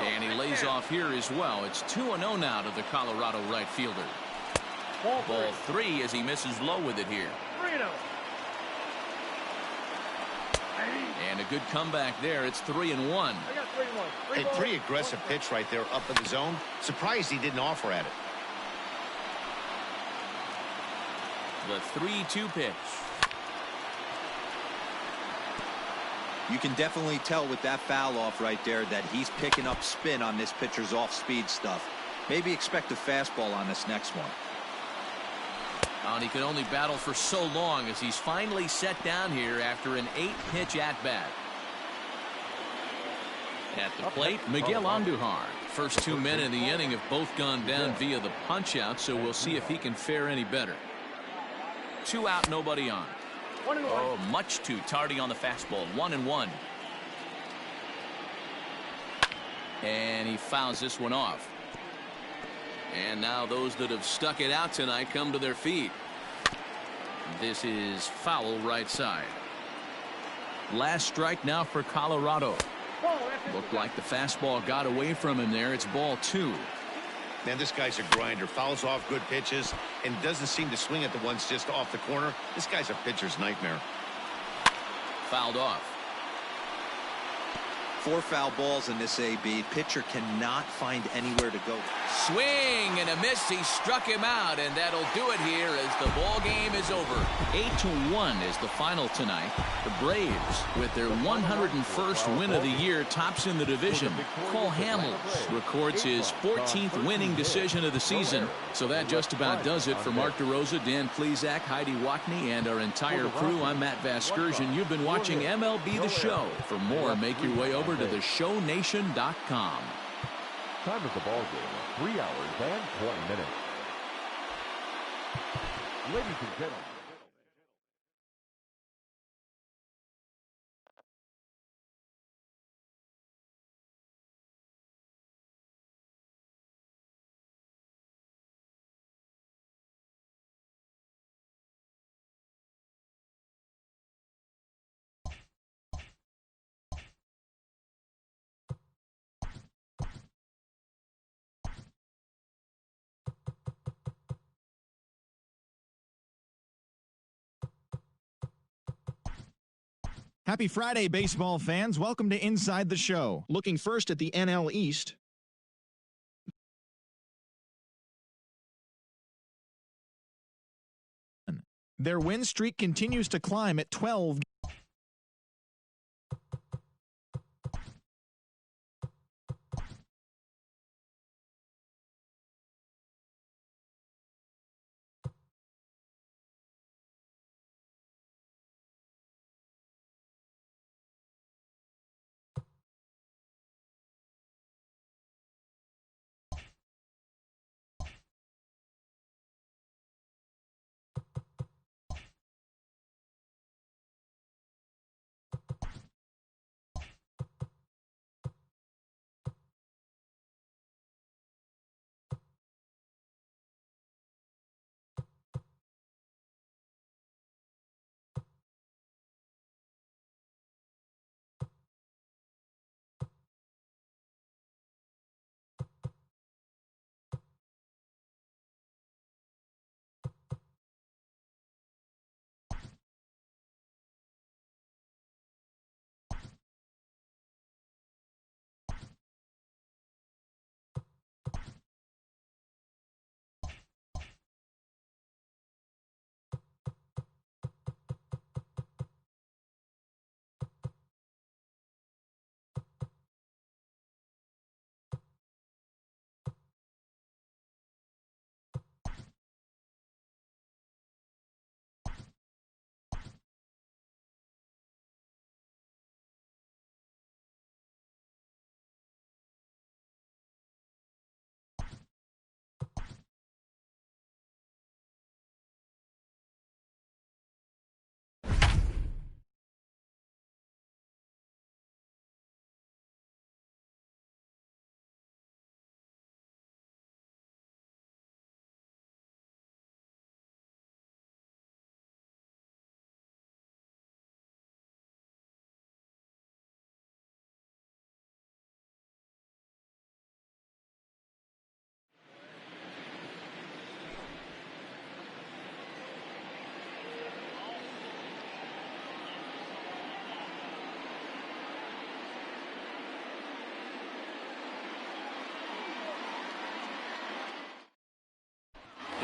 And he lays off here as well. It's 2-0 now to the Colorado right fielder. Ball three as he misses low with it here. And a good comeback there. It's 3-1. A pretty aggressive pitch right there up in the zone. Surprised he didn't offer at it. The 3-2 pitch. You can definitely tell with that foul off right there that he's picking up spin on this pitcher's off-speed stuff. Maybe expect a fastball on this next one. And he could only battle for so long as he's finally set down here after an 8-pitch at-bat. At the plate, Miguel Andujar. First 2 men in the inning have both gone down via the punch-out, so we'll see if he can fare any better. 2 out, nobody on. Oh, much too tardy on the fastball. 1-1. And he fouls this one off. And now those that have stuck it out tonight come to their feet. This is foul right side. Last strike now for Colorado. Looked like the fastball got away from him there. It's ball 2. Man, this guy's a grinder. Fouls off good pitches and doesn't seem to swing at the ones just off the corner. This guy's a pitcher's nightmare. Fouled off. 4 foul balls in this AB. Pitcher cannot find anywhere to go. Swing and a miss. He struck him out, and that'll do it here as the ball game is over. 8-1 is the final tonight. The Braves, with their 101st win of the year, tops in the division. Cole Hamels records his 14th winning decision of the season. So that just about does it for Mark DeRosa, Dan Plesac, Heidi Watney, and our entire crew. I'm Matt Vasgersian. You've been watching MLB The Show. For more, make your way over to theshownation.com. Time of the ball game, 3 hours and 20 minutes. Ladies and gentlemen. Happy Friday, baseball fans. Welcome to Inside the Show. Looking first at the NL East. Their win streak continues to climb at 12.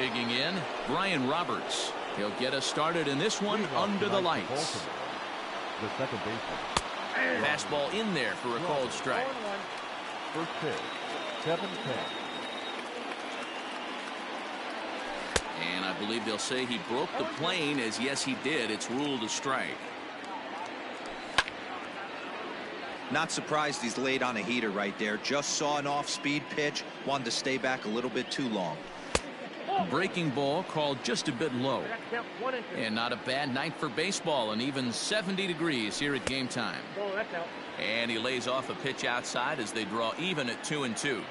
Digging in, Brian Roberts. He'll get us started in this one under the lights. The second baseman. Fastball in there for a called strike. First pitch, 7-10. And I believe they'll say he broke the plane, as yes he did. It's ruled a strike. Not surprised he's laid on a heater right there. Just saw an off-speed pitch. Wanted to stay back a little bit too long. Breaking ball called just a bit low. And not a bad night for baseball, and even 70 degrees here at game time. And he lays off a pitch outside as they draw even at 2-2.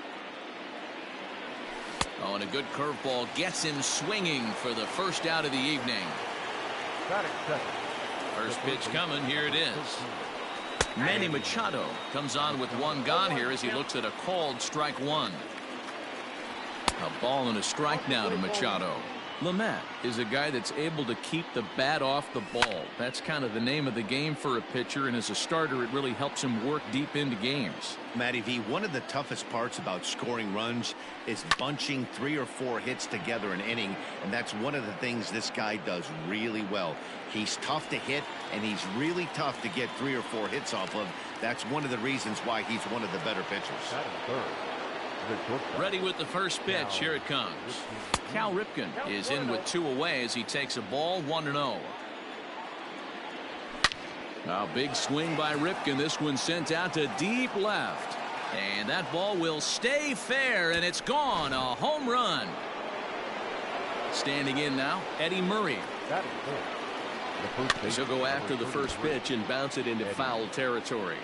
Oh, and a good curveball gets him swinging for the first out of the evening. First pitch coming. Here it is. Manny Machado comes on with one gone here as he looks at a called strike one. A ball and a strike now to Machado. Lamet is a guy that's able to keep the bat off the ball. That's kind of the name of the game for a pitcher, and as a starter, it really helps him work deep into games. Matty V, one of the toughest parts about scoring runs is bunching 3 or 4 hits together an inning, and that's one of the things this guy does really well. He's tough to hit, and he's really tough to get 3 or 4 hits off of. That's one of the reasons why he's one of the better pitchers. Ready with the first pitch. Here it comes. Cal Ripken is in with 2 away as he takes a ball 1-0. A big swing by Ripken. This one sent out to deep left. And that ball will stay fair, and it's gone. A home run. Standing in now, Eddie Murray. He'll go after the first pitch and bounce it into foul territory.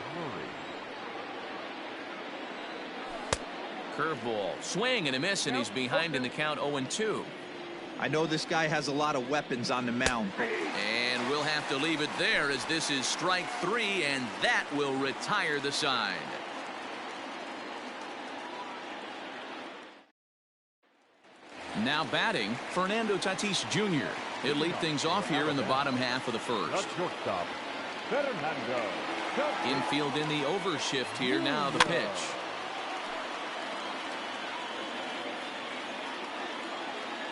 Curveball, swing and a miss, and he's behind in the count 0-2. I know this guy has a lot of weapons on the mound. And we'll have to leave it there as this is strike 3, and that will retire the side. Now batting, Fernando Tatis Jr. He'll lead things off here in the bottom half of the first. Infield in the overshift here. Now the pitch.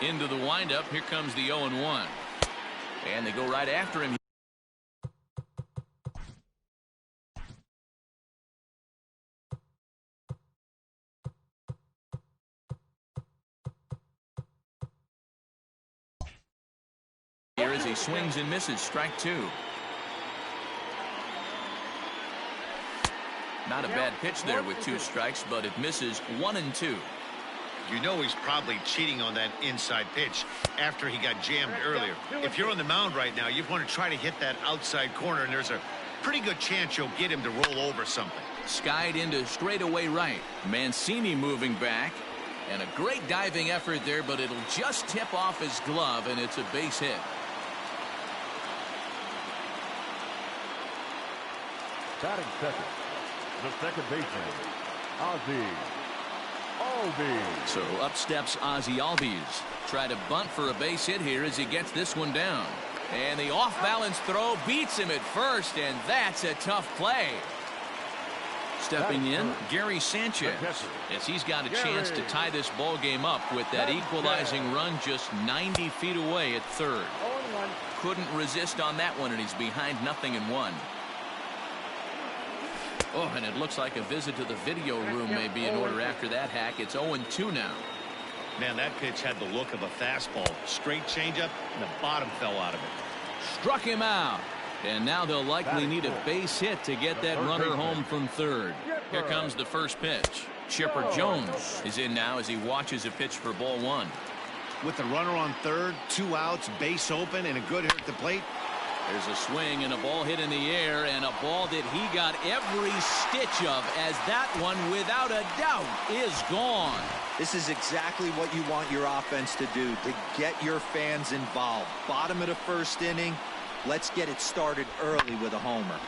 Into the windup. Here comes the 0-1. And they go right after him. Here as he swings and misses. Strike 2. Not a bad pitch there with 2 strikes, but it misses 1-2. You know he's probably cheating on that inside pitch after he got jammed earlier. If you're on the mound right now, you want to try to hit that outside corner, and there's a pretty good chance you'll get him to roll over something. Skied into straightaway right. Mancini moving back. And a great diving effort there, but it'll just tip off his glove, and it's a base hit. Batting second, the second baseman, Ozzie Albies. So up steps Ozzie Albies. Try to bunt for a base hit here as he gets this one down. And the off-balance throw beats him at first, and that's a tough play. Stepping in, Gary Sanchez, as he's got a chance to tie this ball game up with that equalizing run just 90 feet away at third. Couldn't resist on that one, and he's behind 0-1. Oh, and it looks like a visit to the video room may be in order after that hack. It's 0-2 now. Man, that pitch had the look of a fastball. Straight changeup, and the bottom fell out of it. Struck him out. And now they'll likely need a base hit to get that runner home from third. Here comes the first pitch. Chipper Jones is in now as he watches a pitch for ball 1. With the runner on third, 2 outs, base open, and a good hit at the plate. There's a swing and a ball hit in the air, and a ball that he got every stitch of, as that one, without a doubt, is gone. This is exactly what you want your offense to do, to get your fans involved. Bottom of the first inning, let's get it started early with a homer.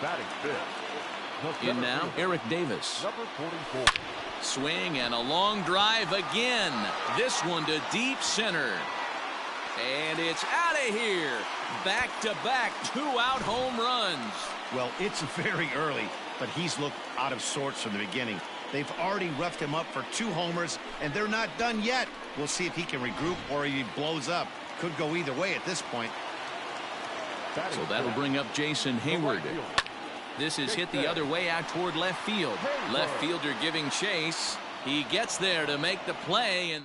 Batting fifth. In now, Eric Davis. Number 44. Swing and a long drive again. This one to deep center. And it's out of here. Back-to-back 2-out home runs. Well, it's very early, but he's looked out of sorts from the beginning. They've already roughed him up for 2 homers, and they're not done yet. We'll see if he can regroup or he blows up. Could go either way at this point. So that'll bring up Jason Hayward. This is hit the other way out toward left field. Left fielder giving chase. He gets there to make the play.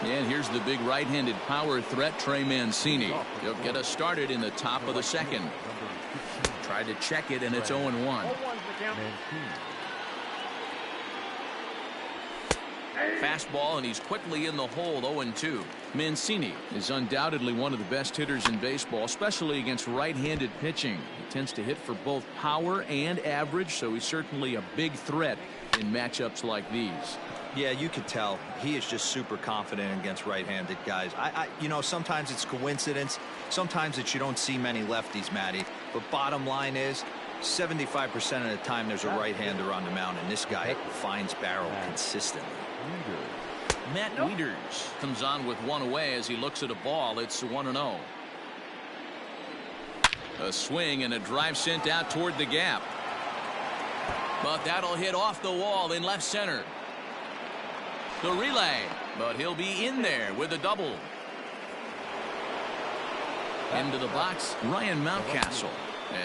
And here's the big right-handed power threat, Trey Mancini. He'll get us started in the top of the second. Tried to check it, and it's 0-1. Fastball, and he's quickly in the hole, 0-2. Mancini is undoubtedly one of the best hitters in baseball, especially against right-handed pitching. He tends to hit for both power and average, so he's certainly a big threat in matchups like these. Yeah, you could tell he is just super confident against right-handed guys. You know, sometimes it's coincidence. Sometimes it's you don't see many lefties, Matty. But bottom line is 75% of the time there's a right-hander on the mound, and this guy finds barrel consistently. Matt Wieters comes on with one away as he looks at a ball. It's 1-0. A swing and a drive sent out toward the gap. But that'll hit off the wall in left center. The relay, but he'll be in there with a double. Into the box, Ryan Mountcastle,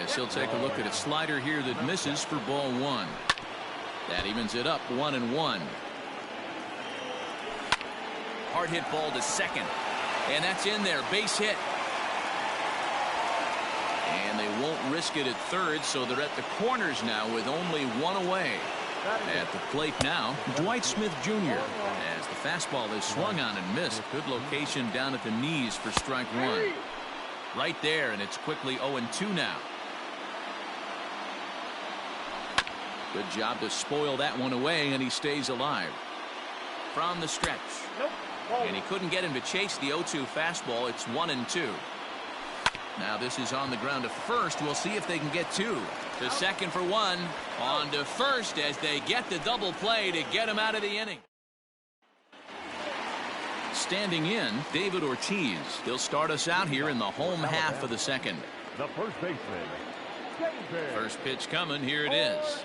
as he'll take a look at a slider here that misses for ball 1. That evens it up 1-1. Hard hit ball to second, and that's in there, base hit. And they won't risk it at third, so they're at the corners now with only one away. At the plate now, Dwight Smith Jr. as the fastball is swung on and missed. Good location down at the knees for strike 1. Right there, and it's quickly 0-2 now. Good job to spoil that one away, and he stays alive. From the stretch. And he couldn't get him to chase the 0-2 fastball. It's 1-2. Now this is on the ground to first. We'll see if they can get 2. To second for 1. On to first as they get the double play to get him out of the inning. Standing in, David Ortiz. He'll start us out here in the home half of the second. The first baseman. First pitch coming. Here it is.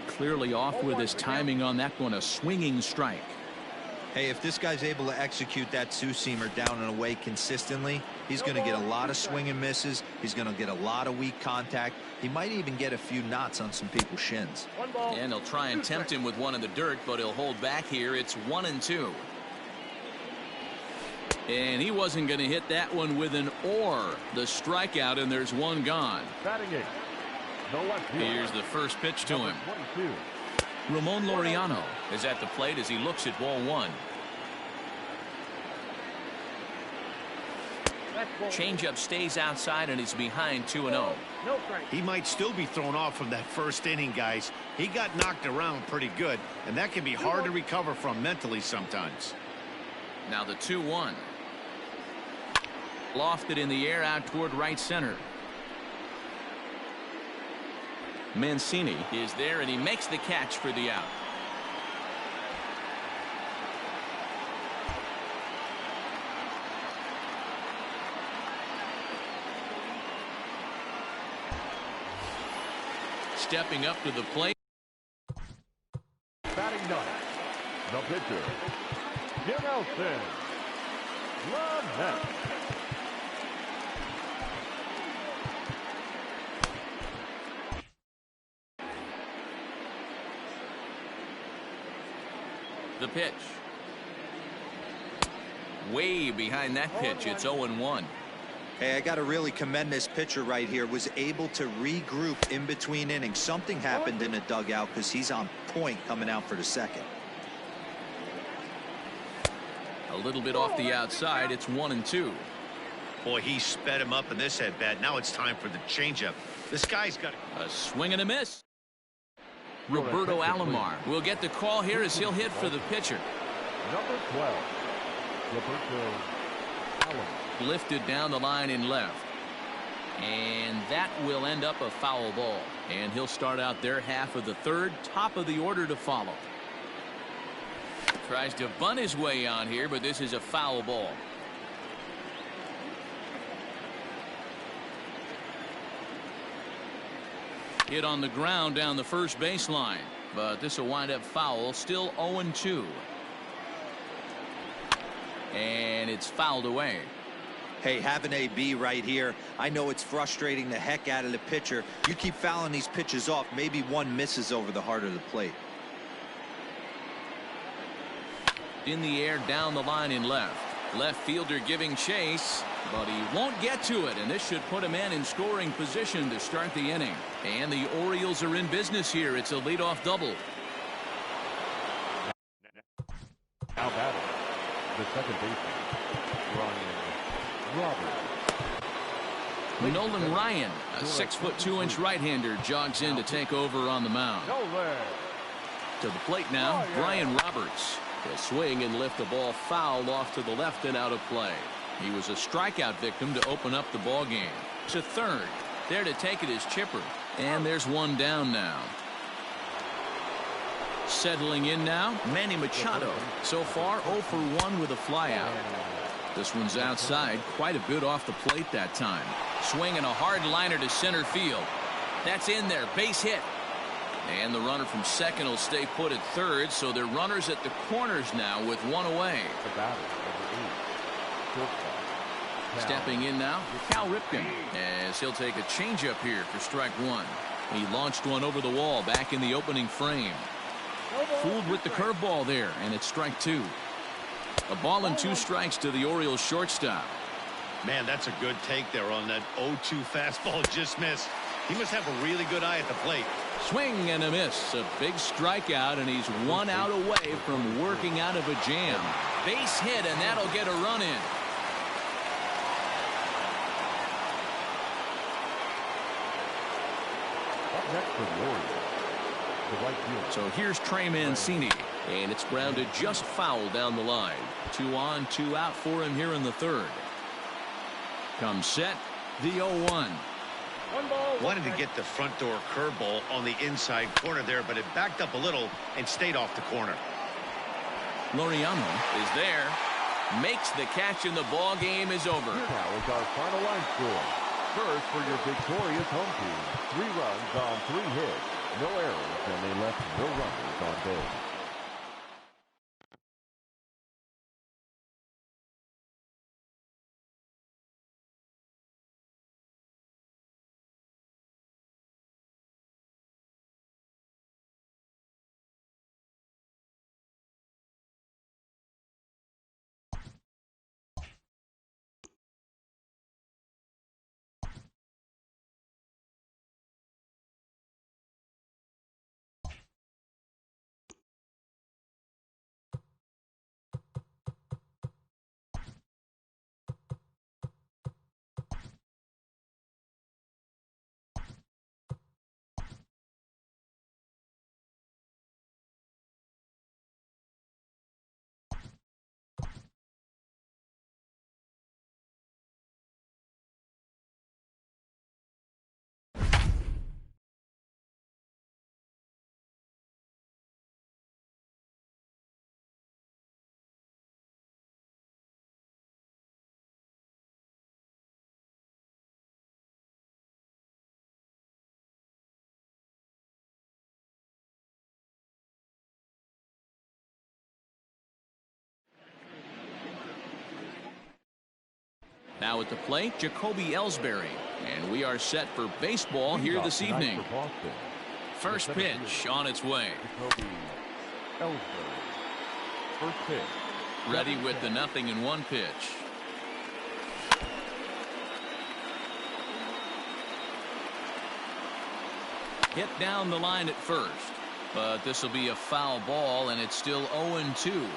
Clearly off with his timing on that one. A swinging strike. Hey, if this guy's able to execute that two-seamer down and away consistently, he's going to get a lot of swing and misses. He's going to get a lot of weak contact. He might even get a few knots on some people's shins. And he'll try and tempt him with one in the dirt, but he'll hold back here. It's 1-2. And he wasn't going to hit that one with an or. The strikeout, and there's one gone. Here's the first pitch to him. Ramon Laureano is at the plate as he looks at ball 1. Changeup stays outside and is behind 2-0. He might still be thrown off from that first inning, guys. He got knocked around pretty good, and that can be hard to recover from mentally sometimes. Now the 2-1. Lofted in the air out toward right center. Mancini is there, and he makes the catch for the out. Stepping up to the plate. Batting ninth, the pitcher, Nelson Lamet. The pitch. Way behind that pitch. It's 0-1. Hey, I got to really commend this pitcher right here. Was able to regroup in between innings. Something happened in the dugout because he's on point coming out for the second. A little bit off the outside. It's 1-2. Boy, he sped him up in this at-bat. Now it's time for the changeup. This guy's got a swing and a miss. Roberto Alomar will get the call here as he'll hit for the pitcher. Number 12, Roberto Alomar. Lifted down the line in left. And that will end up a foul ball. And he'll start out their half of the third. Top of the order to follow. Tries to bunt his way on here, but this is a foul ball. Hit on the ground down the first baseline, but this will wind up foul. Still 0-2. And it's fouled away. Hey, have an AB right here. I know it's frustrating the heck out of the pitcher. You keep fouling these pitches off, maybe one misses over the heart of the plate. In the air down the line in left. Left fielder giving chase, but he won't get to it, and this should put a man in scoring position to start the inning. And the Orioles are in business here. It's a leadoff double. Now batting, the second baseman, Ryan Roberts. Nolan Ryan, a 6'2" right-hander, jogs in to take over on the mound. To the plate now, Brian Roberts. He'll swing and lift the ball foul off to the left and out of play. He was a strikeout victim to open up the ball game. To third. There to take it is Chipper. And there's one down now. Settling in now, Manny Machado. So far 0 for 1 with a flyout. This one's outside, quite a bit off the plate that time. Swinging a hard liner to center field. That's in there, base hit. And the runner from second will stay put at third, so they're runners at the corners now with one away. Stepping in now, Cal Ripken, as he'll take a changeup here for strike one. He launched one over the wall back in the opening frame. Fooled with the curveball there, and it's strike two. A ball and 2 strikes to the Orioles shortstop. Man, that's a good take there on that 0-2 fastball. Just missed. He must have a really good eye at the plate. Swing and a miss. A big strikeout, and he's 1 out away from working out of a jam. Base hit, and that'll get a run in. Up next for the Orioles, the right fielder. So here's Trey Mancini, and it's grounded just foul down the line. 2 on, 2 out for him here in the third. Comes set, the 0-1. Wanted to get the front door curveball on the inside corner there, but it backed up a little and stayed off the corner. Laureano is there, makes the catch, and the ball game is over. Here now is our final line score. First for your victorious home team. 3 runs on 3 hits, no errors, and they left no runners on base. Now at the plate, Jacoby Ellsbury. And we are set for baseball here this evening. First pitch on its way. Jacoby Ellsbury. First pitch. Ready with the 0-1 pitch. Hit down the line at first. But this will be a foul ball, and it's still 0-2.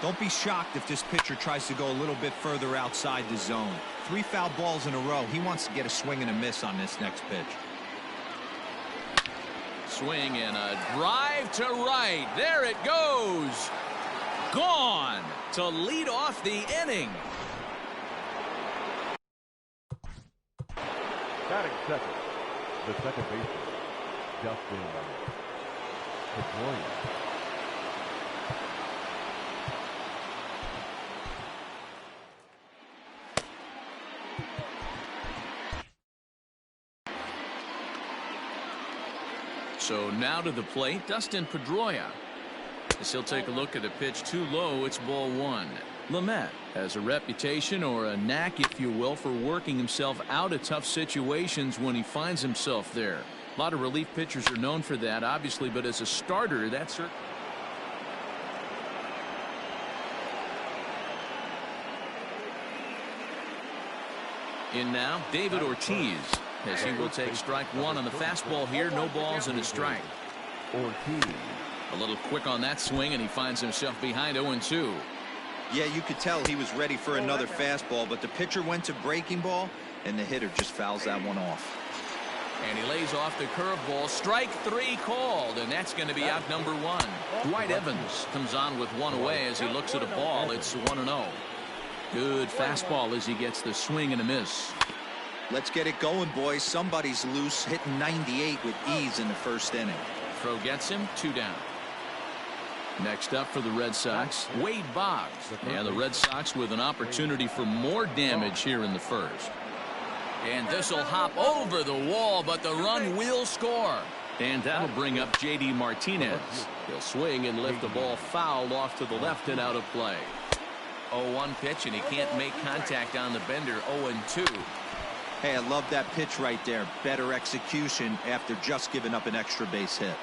Don't be shocked if this pitcher tries to go a little bit further outside the zone. 3 foul balls in a row. He wants to get a swing and a miss on this next pitch. Swing and a drive to right. There it goes. Gone to lead off the inning. Batting second, the second baseman, Justin Pedroia. So now to the plate, Dustin Pedroia. As he'll take a look at a pitch too low, it's ball one. Lamet has a reputation, or a knack if you will, for working himself out of tough situations when he finds himself there. A lot of relief pitchers are known for that, obviously, but as a starter, that's certainly. In now, David Ortiz, as he will take strike one on the fastball here. No balls and a strike. Ortiz. A little quick on that swing, and he finds himself behind 0-2. Yeah, you could tell he was ready for another fastball, but the pitcher went to breaking ball, and the hitter just fouls that one off. And he lays off the curveball. Strike three called, and that's going to be out number one. Dwight Evans comes on with one away as he looks at a ball. It's 1-0. Good fastball as he gets the swing and a miss. Let's get it going, boys. Somebody's loose, hitting 98 with ease in the first inning. Throw gets him, 2 down. Next up for the Red Sox, Wade Boggs. And the Red Sox with an opportunity for more damage here in the first. And this will hop over the wall, but the run will score. And that'll bring up J.D. Martinez. He'll swing and lift the ball foul off to the left and out of play. 0-1 pitch, and he can't make contact on the bender. 0-2. Hey, I love that pitch right there. Better execution after just giving up an extra base hit.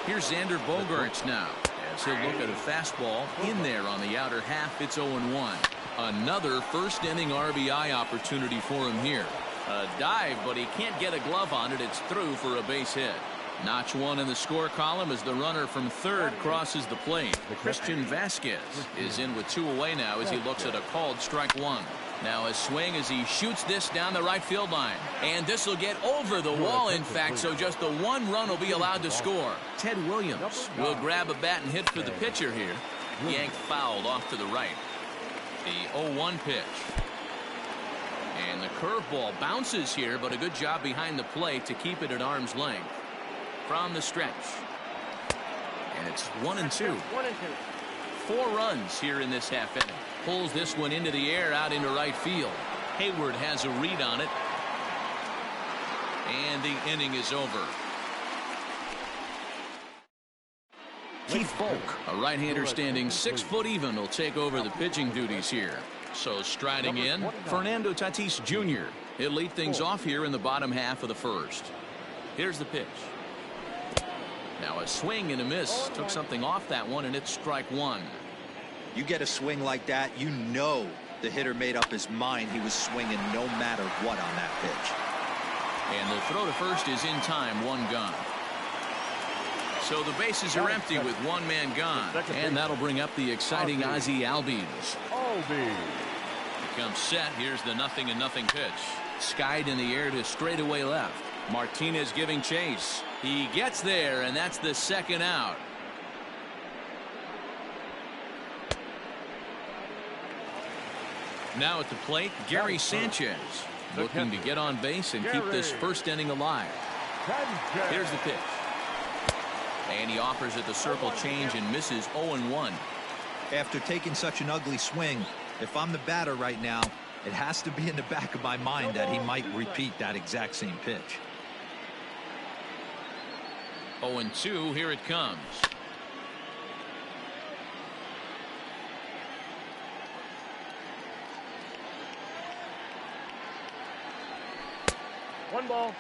Here's Xander Bogaerts now, as he'll look at a fastball in there on the outer half. It's 0-1. Another first inning RBI opportunity for him here. A dive, but he can't get a glove on it. It's through for a base hit. Notch one in the score column as the runner from third crosses the plate. Christian Vasquez is in with 2 away now as he looks at a called strike one. Now a swing as he shoots this down the right field line. And this will get over the wall, in fact, so just the one run will be allowed to score. Ted Williams will grab a bat and hit for the pitcher here. Yanked fouled off to the right. The 0-1 pitch. And the curveball bounces here, but a good job behind the plate to keep it at arm's length. From the stretch. And it's 1-2. 4 runs here in this half inning. Pulls this one into the air out into right field. Hayward has a read on it. And the inning is over. Keith Volk, a right-hander standing 6 foot even, will take over the pitching duties here. So striding in, Fernando Tatis Jr. He'll lead things off here in the bottom half of the first. Here's the pitch. Now a swing and a miss. Took something off that one, and it's strike one. You get a swing like that, you know the hitter made up his mind he was swinging no matter what on that pitch. And the throw to first is in time, 1 gone. So the bases are empty with 1 man gone. And that'll bring up the exciting Ozzie Albies. Becomes set. Here's the 0-0 pitch. Skied in the air to straightaway left. Martinez giving chase. He gets there, and that's the second out. Now at the plate, Gary Sanchez looking to get on base and keep this first inning alive. Here's the pitch. And he offers it the circle change and misses. 0-1. After taking such an ugly swing, if I'm the batter right now, it has to be in the back of my mind that he might repeat that exact same pitch. 0-2, here it comes. One ball.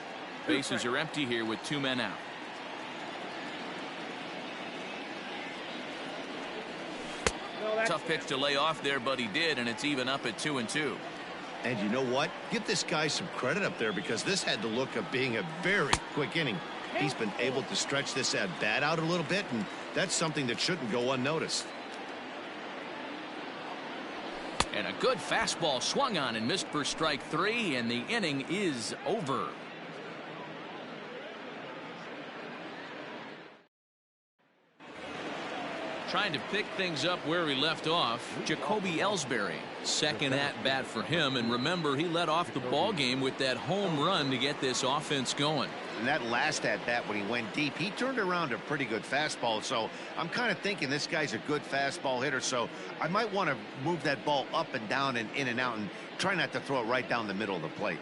Bases are empty here with 2 men out. Tough pitch to lay off there, but he did, and it's even up at 2-2. And you know what? Give this guy some credit up there, because this had the look of being a very quick inning. He's been able to stretch this at bat out a little bit, and that's something that shouldn't go unnoticed. And a good fastball swung on and missed for strike 3, and the inning is over. Trying to pick things up where he left off, Jacoby Ellsbury. Second at bat for him, and remember, he led off the ball game with that home run to get this offense going. And that last at bat when he went deep, he turned around a pretty good fastball. So I'm kind of thinking this guy's a good fastball hitter. So I might want to move that ball up and down and in and out and try not to throw it right down the middle of the plate.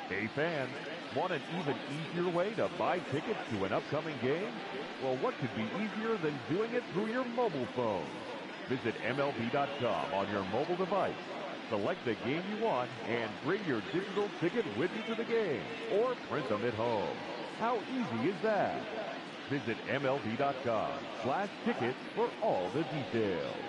Hey fans, want an even easier way to buy tickets to an upcoming game? Well, what could be easier than doing it through your mobile phone? Visit MLB.com on your mobile device. Select the game you want and bring your digital ticket with you to the game or print them at home. How easy is that? Visit MLB.com/tickets for all the details.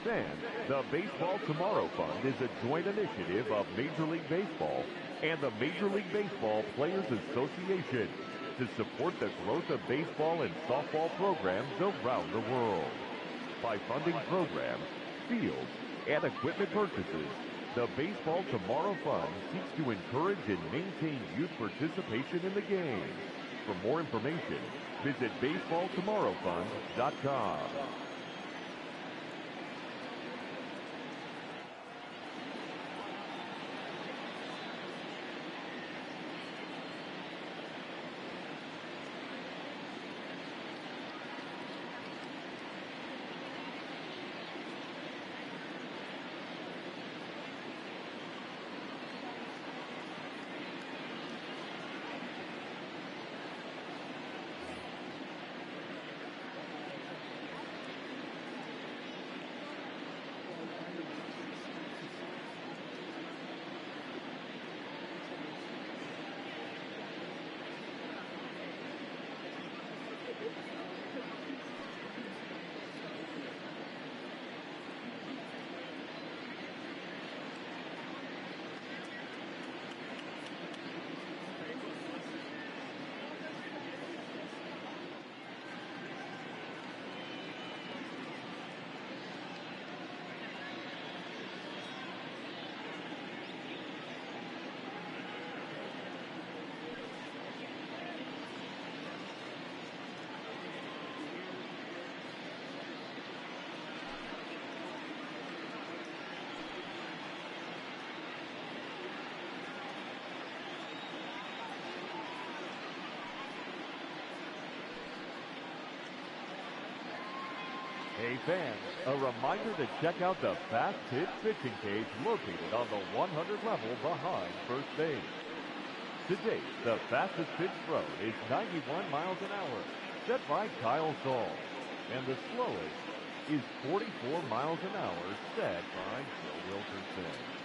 fans, the Baseball Tomorrow Fund is a joint initiative of Major League Baseball and the Major League Baseball Players Association to support the growth of baseball and softball programs around the world. By funding programs, fields, and equipment purchases, the Baseball Tomorrow Fund seeks to encourage and maintain youth participation in the game. For more information, visit baseballtomorrowfund.com. Hey fans, a reminder to check out the Fast Pitch pitching cage located on the 100 level behind first base. To date, the fastest pitch thrown is 91 miles an hour, set by Kyle Saul. And the slowest is 44 miles an hour, set by Joe Wilkerson.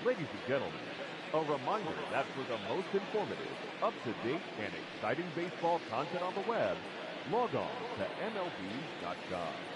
Ladies and gentlemen, a reminder that for the most informative, up-to-date, and exciting baseball content on the web, log on to MLB.com.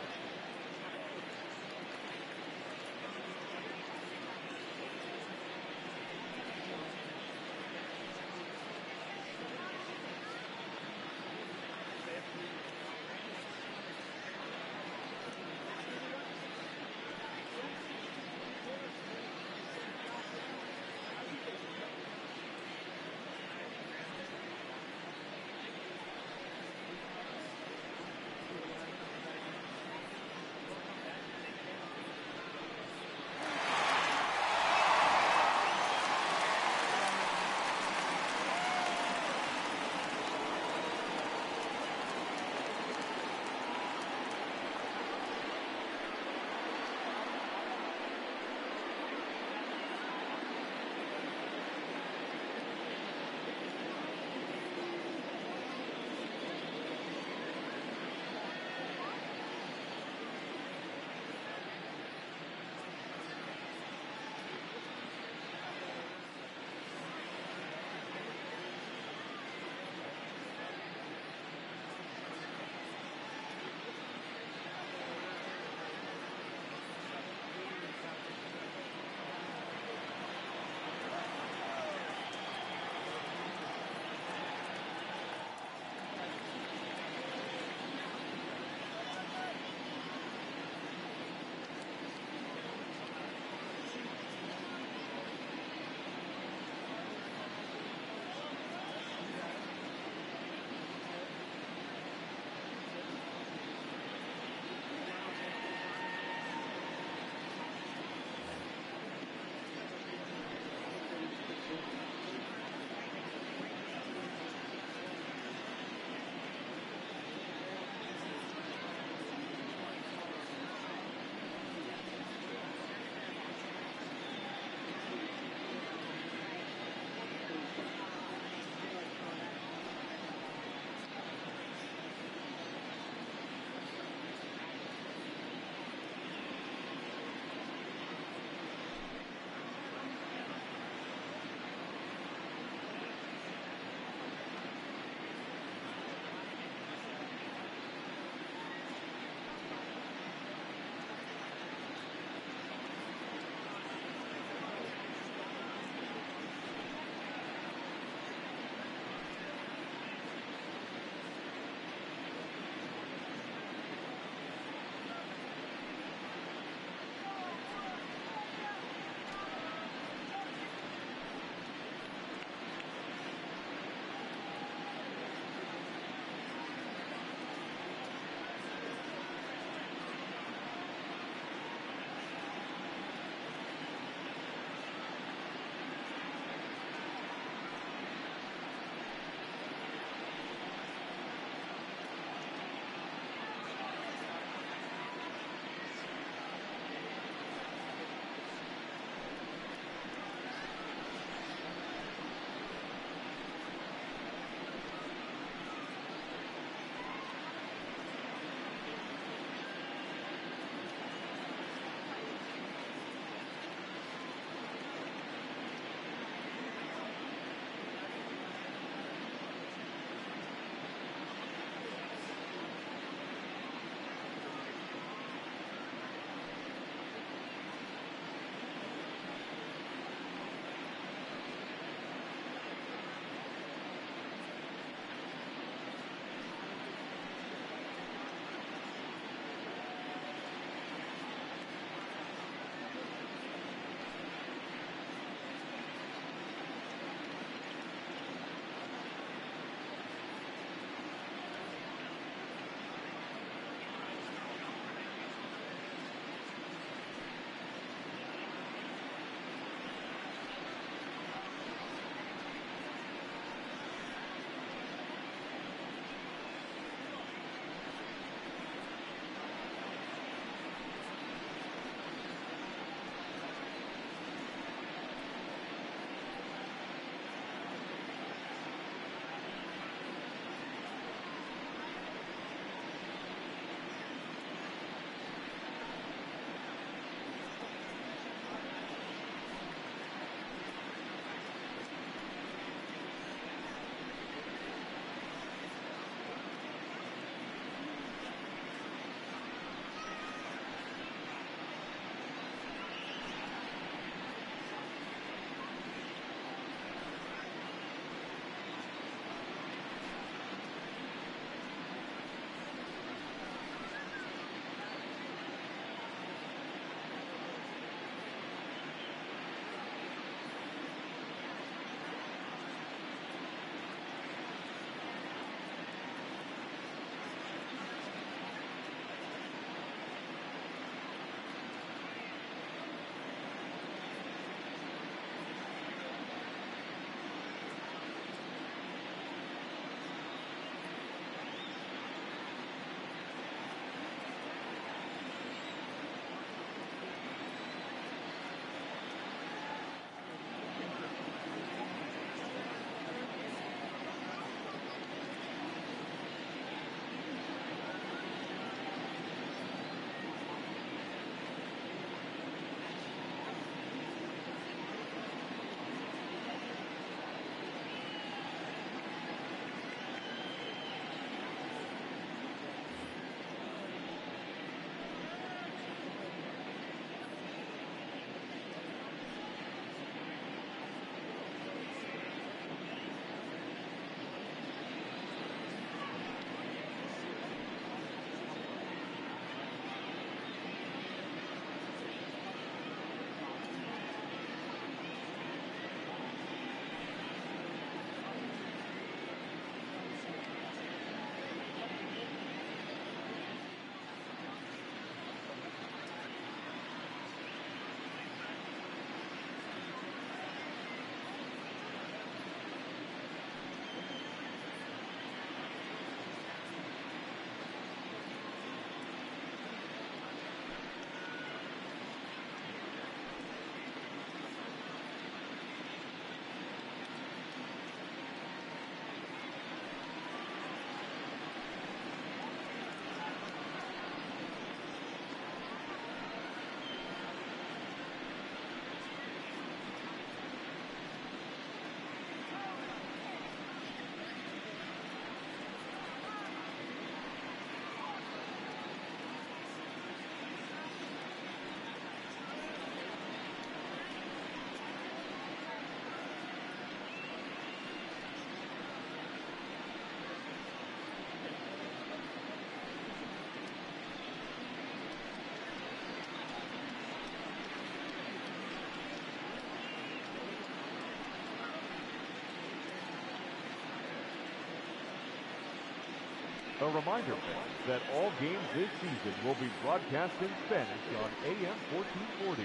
A reminder, fans, that all games this season will be broadcast in Spanish on AM 1440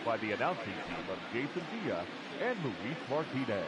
by the announcing team of Jason Villa and Luis Martinez.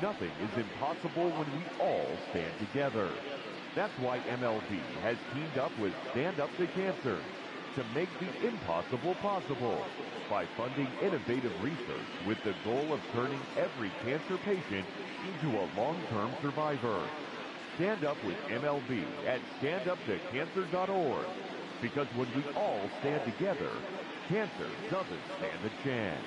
Nothing is impossible when we all stand together. That's why MLB has teamed up with Stand Up to Cancer to make the impossible possible by funding innovative research with the goal of turning every cancer patient into a long-term survivor. Stand up with MLB at standuptocancer.org, because when we all stand together, cancer doesn't stand a chance.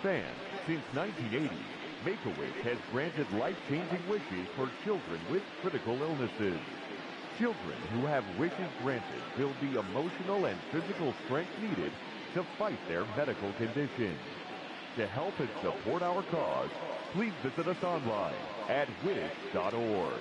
Fans, since 1980, Make-A-Wish has granted life-changing wishes for children with critical illnesses. Children who have wishes granted build the emotional and physical strength needed to fight their medical conditions. To help and support our cause, please visit us online at wish.org.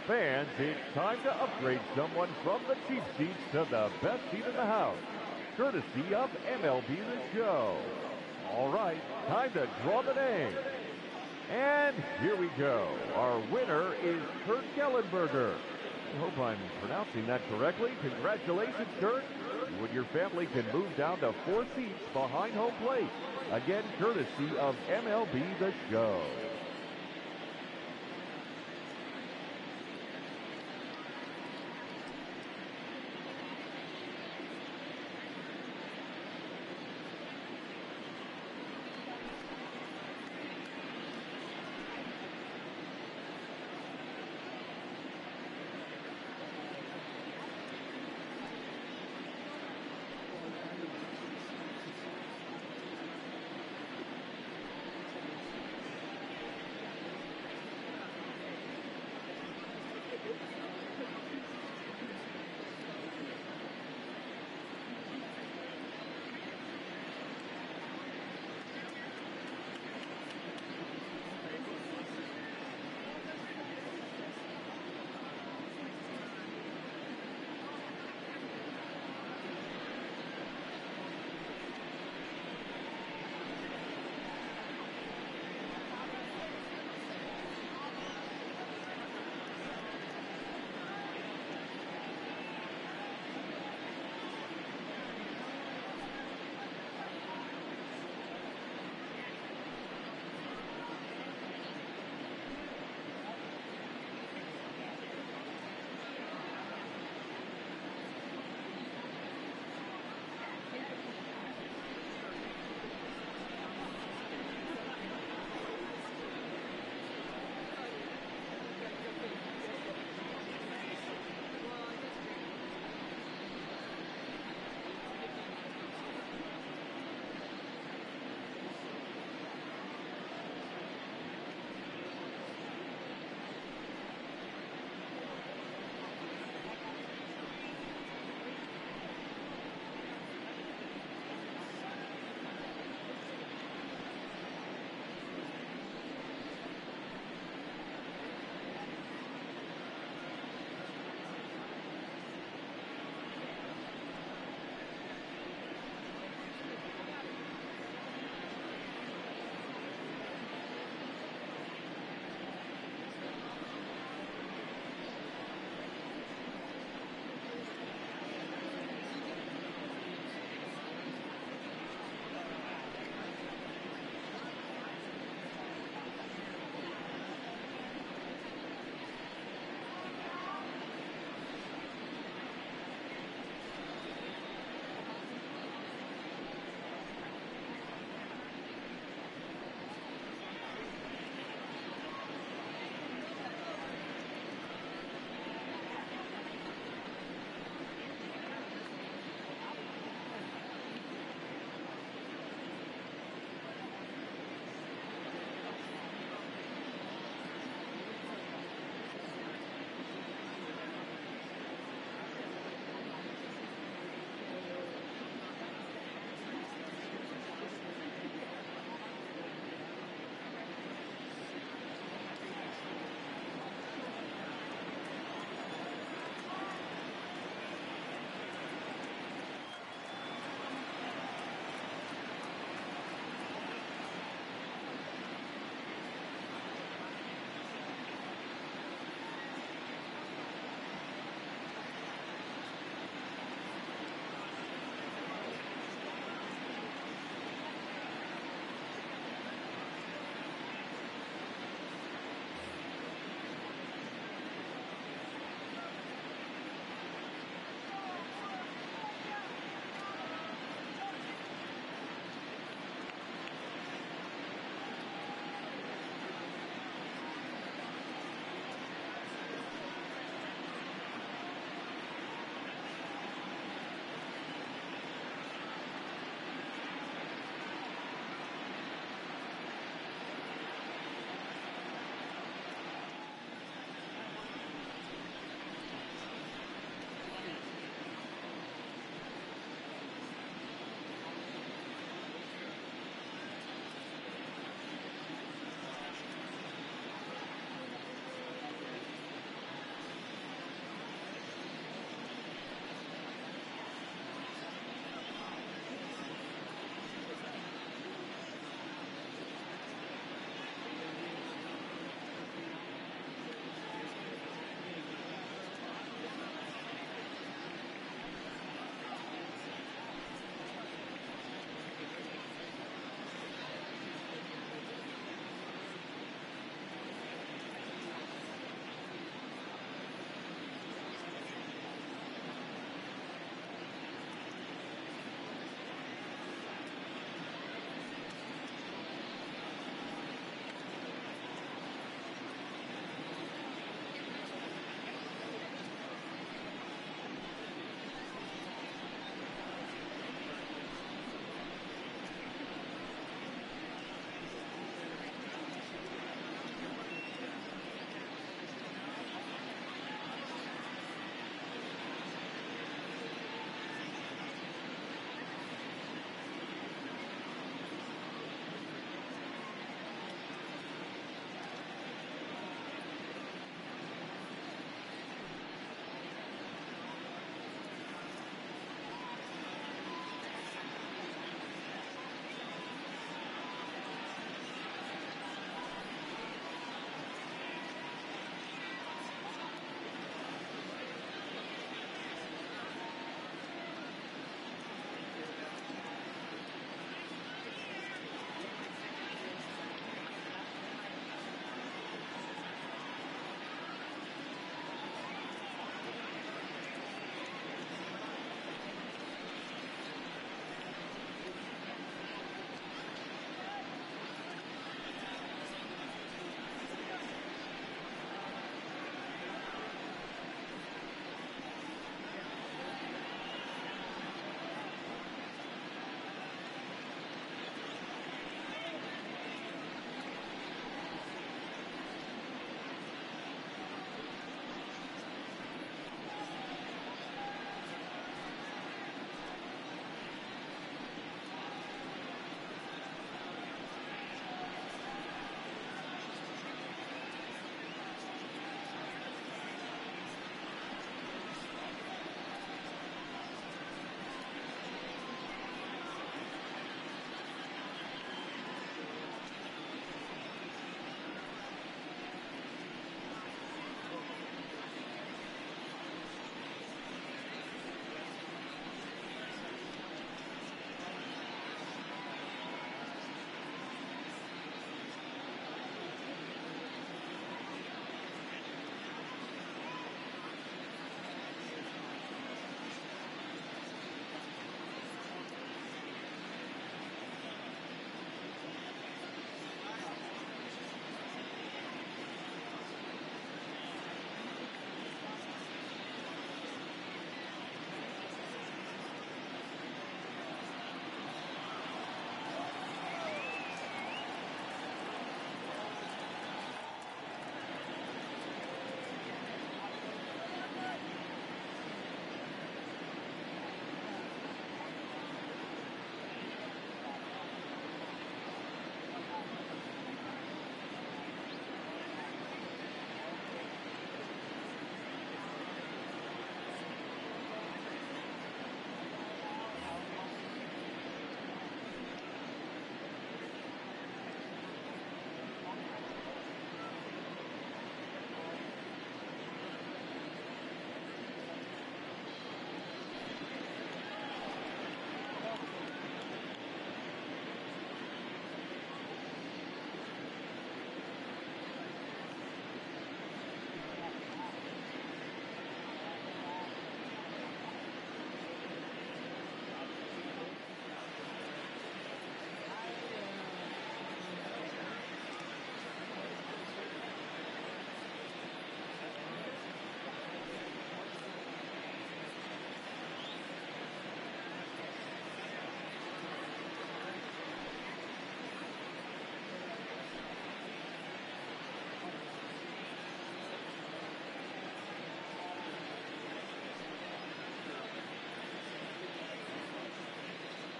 Fans, it's time to upgrade someone from the cheap seats to the best seat in the house, courtesy of MLB The Show. All right, time to draw the name. And here we go. Our winner is Kurt Gellenberger. I hope I'm pronouncing that correctly. Congratulations, Kurt. You and your family can move down to 4 seats behind home plate. Again, courtesy of MLB The Show.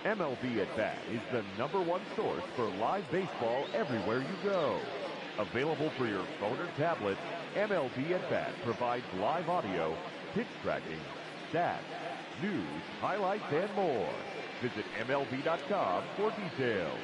MLB At Bat is the #1 source for live baseball everywhere you go. Available for your phone or tablet, MLB At Bat provides live audio, pitch tracking, stats, news, highlights, and more. Visit MLB.com for details.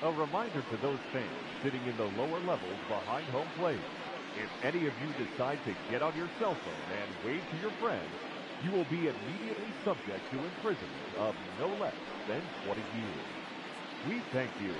A reminder to those fans sitting in the lower levels behind home plate. If any of you decide to get on your cell phone and wave to your friends, you will be immediately subject to imprisonment of no less than 20 years. We thank you.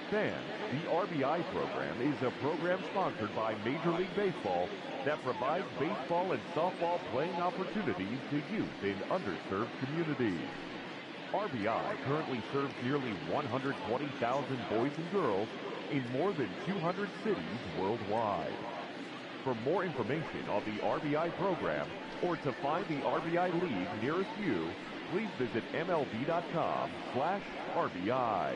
Fans, the RBI program is a program sponsored by Major League Baseball that provides baseball and softball playing opportunities to youth in underserved communities. RBI currently serves nearly 120,000 boys and girls in more than 200 cities worldwide. For more information on the RBI program or to find the RBI league nearest you, please visit MLB.com/RBI.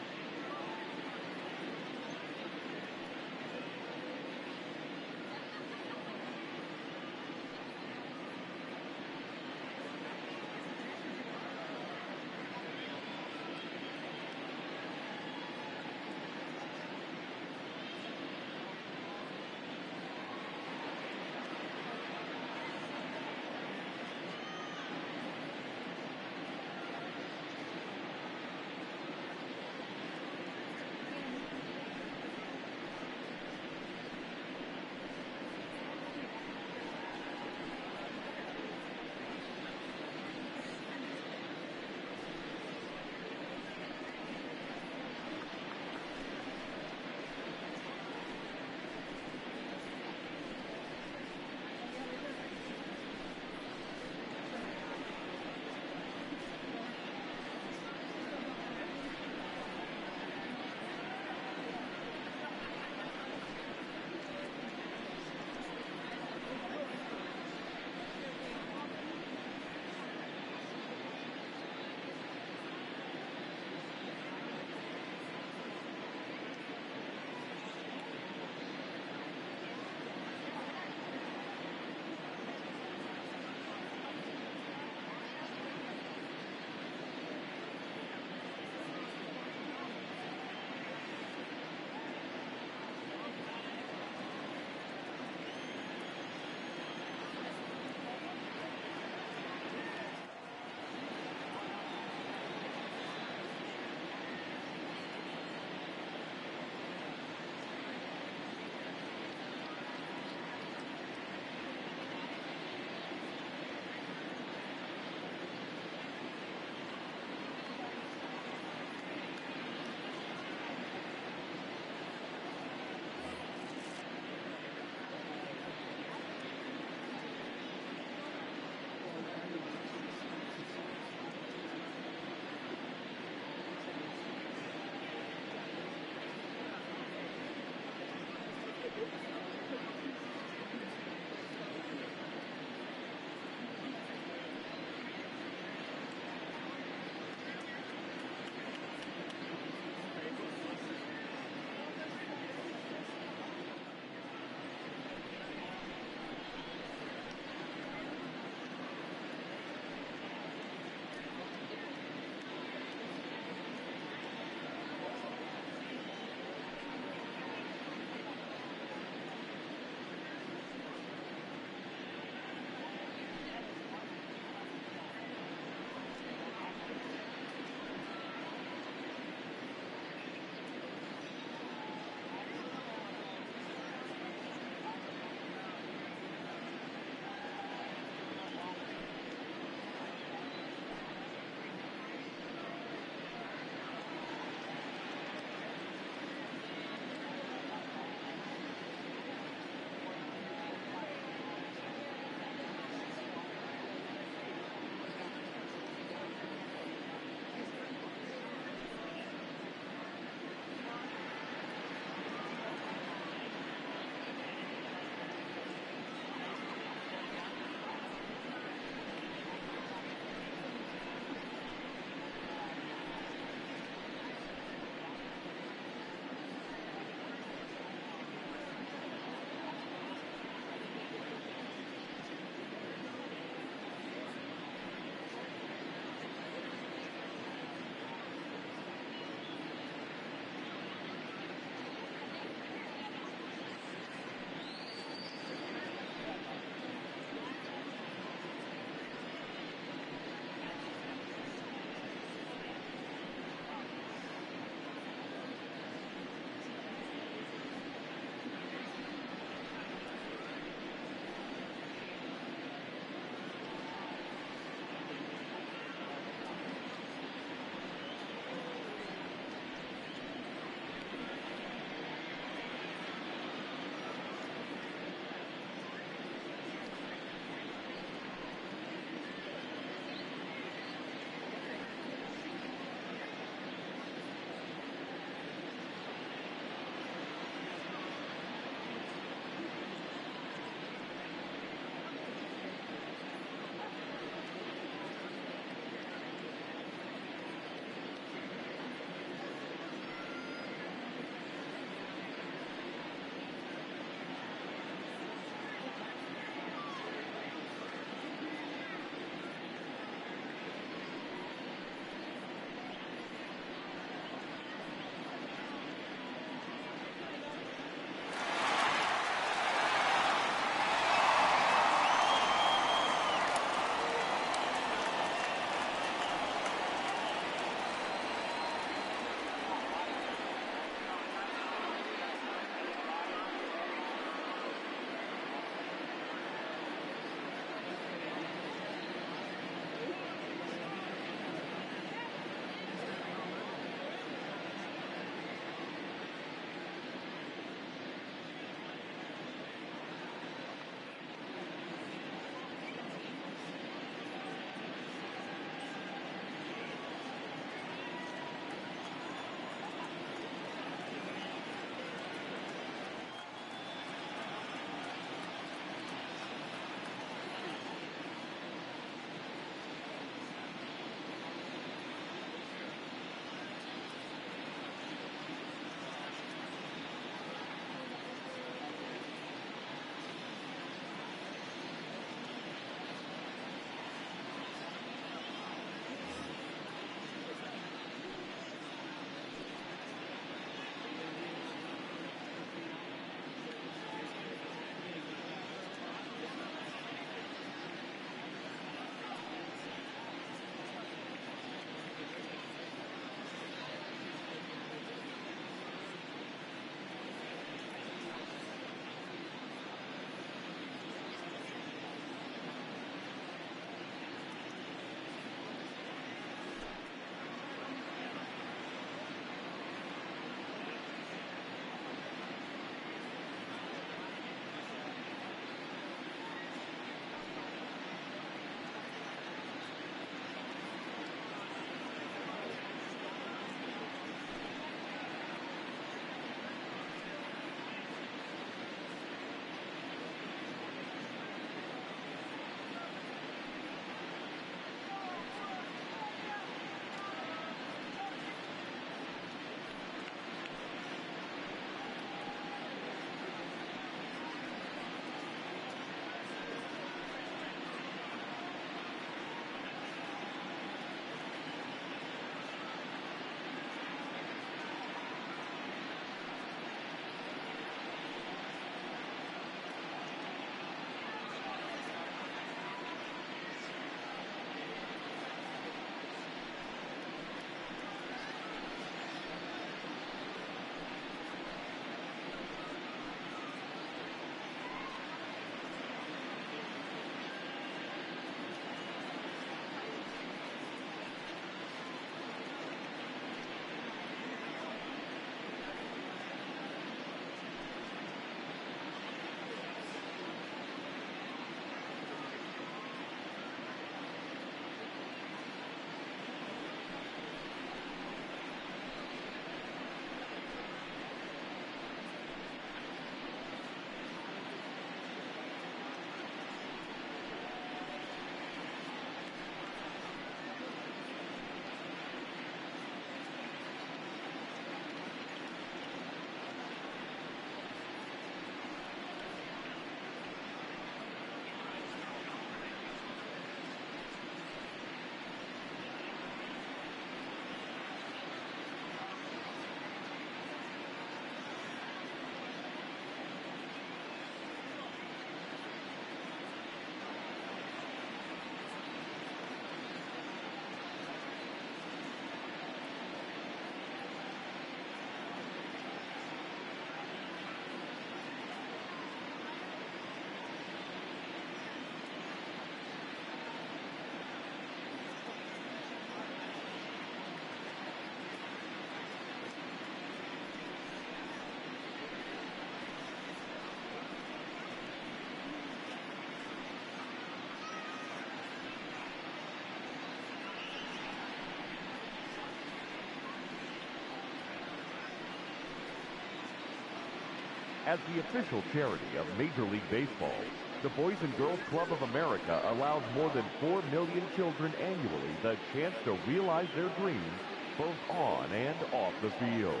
As the official charity of Major League Baseball, the Boys and Girls Club of America allows more than 4 million children annually the chance to realize their dreams both on and off the field.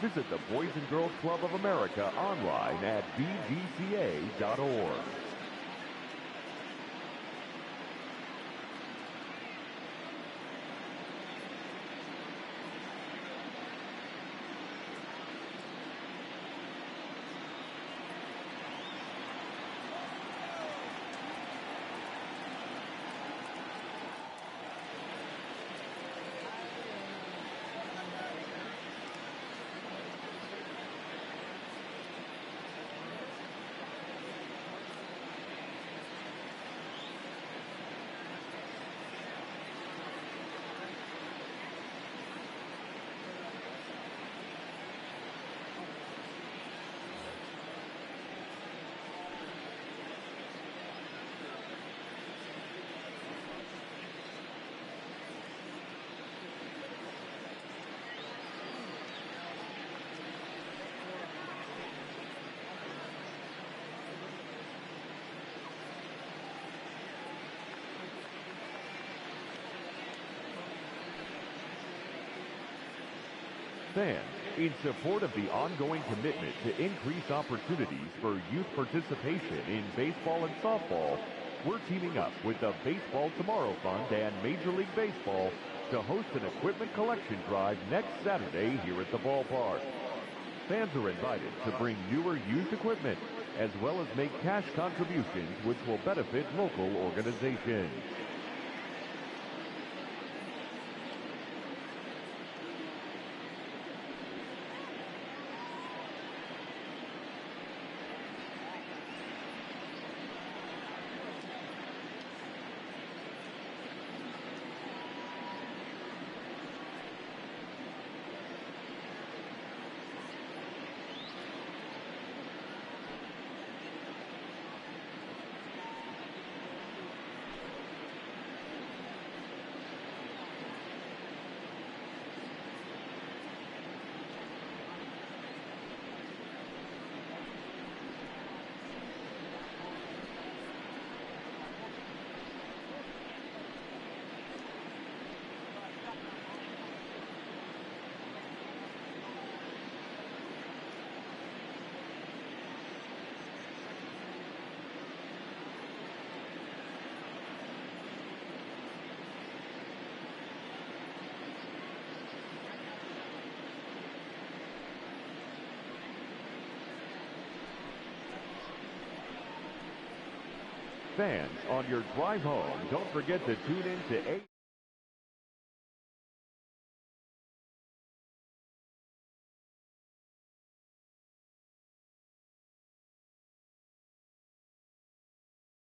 Visit the Boys and Girls Club of America online at bgca.org. Fans, in support of the ongoing commitment to increase opportunities for youth participation in baseball and softball, we're teaming up with the Baseball Tomorrow Fund and Major League Baseball to host an equipment collection drive next Saturday here at the ballpark. Fans are invited to bring newer used equipment, as well as make cash contributions which will benefit local organizations. Fans, on your drive home, don't forget to tune in to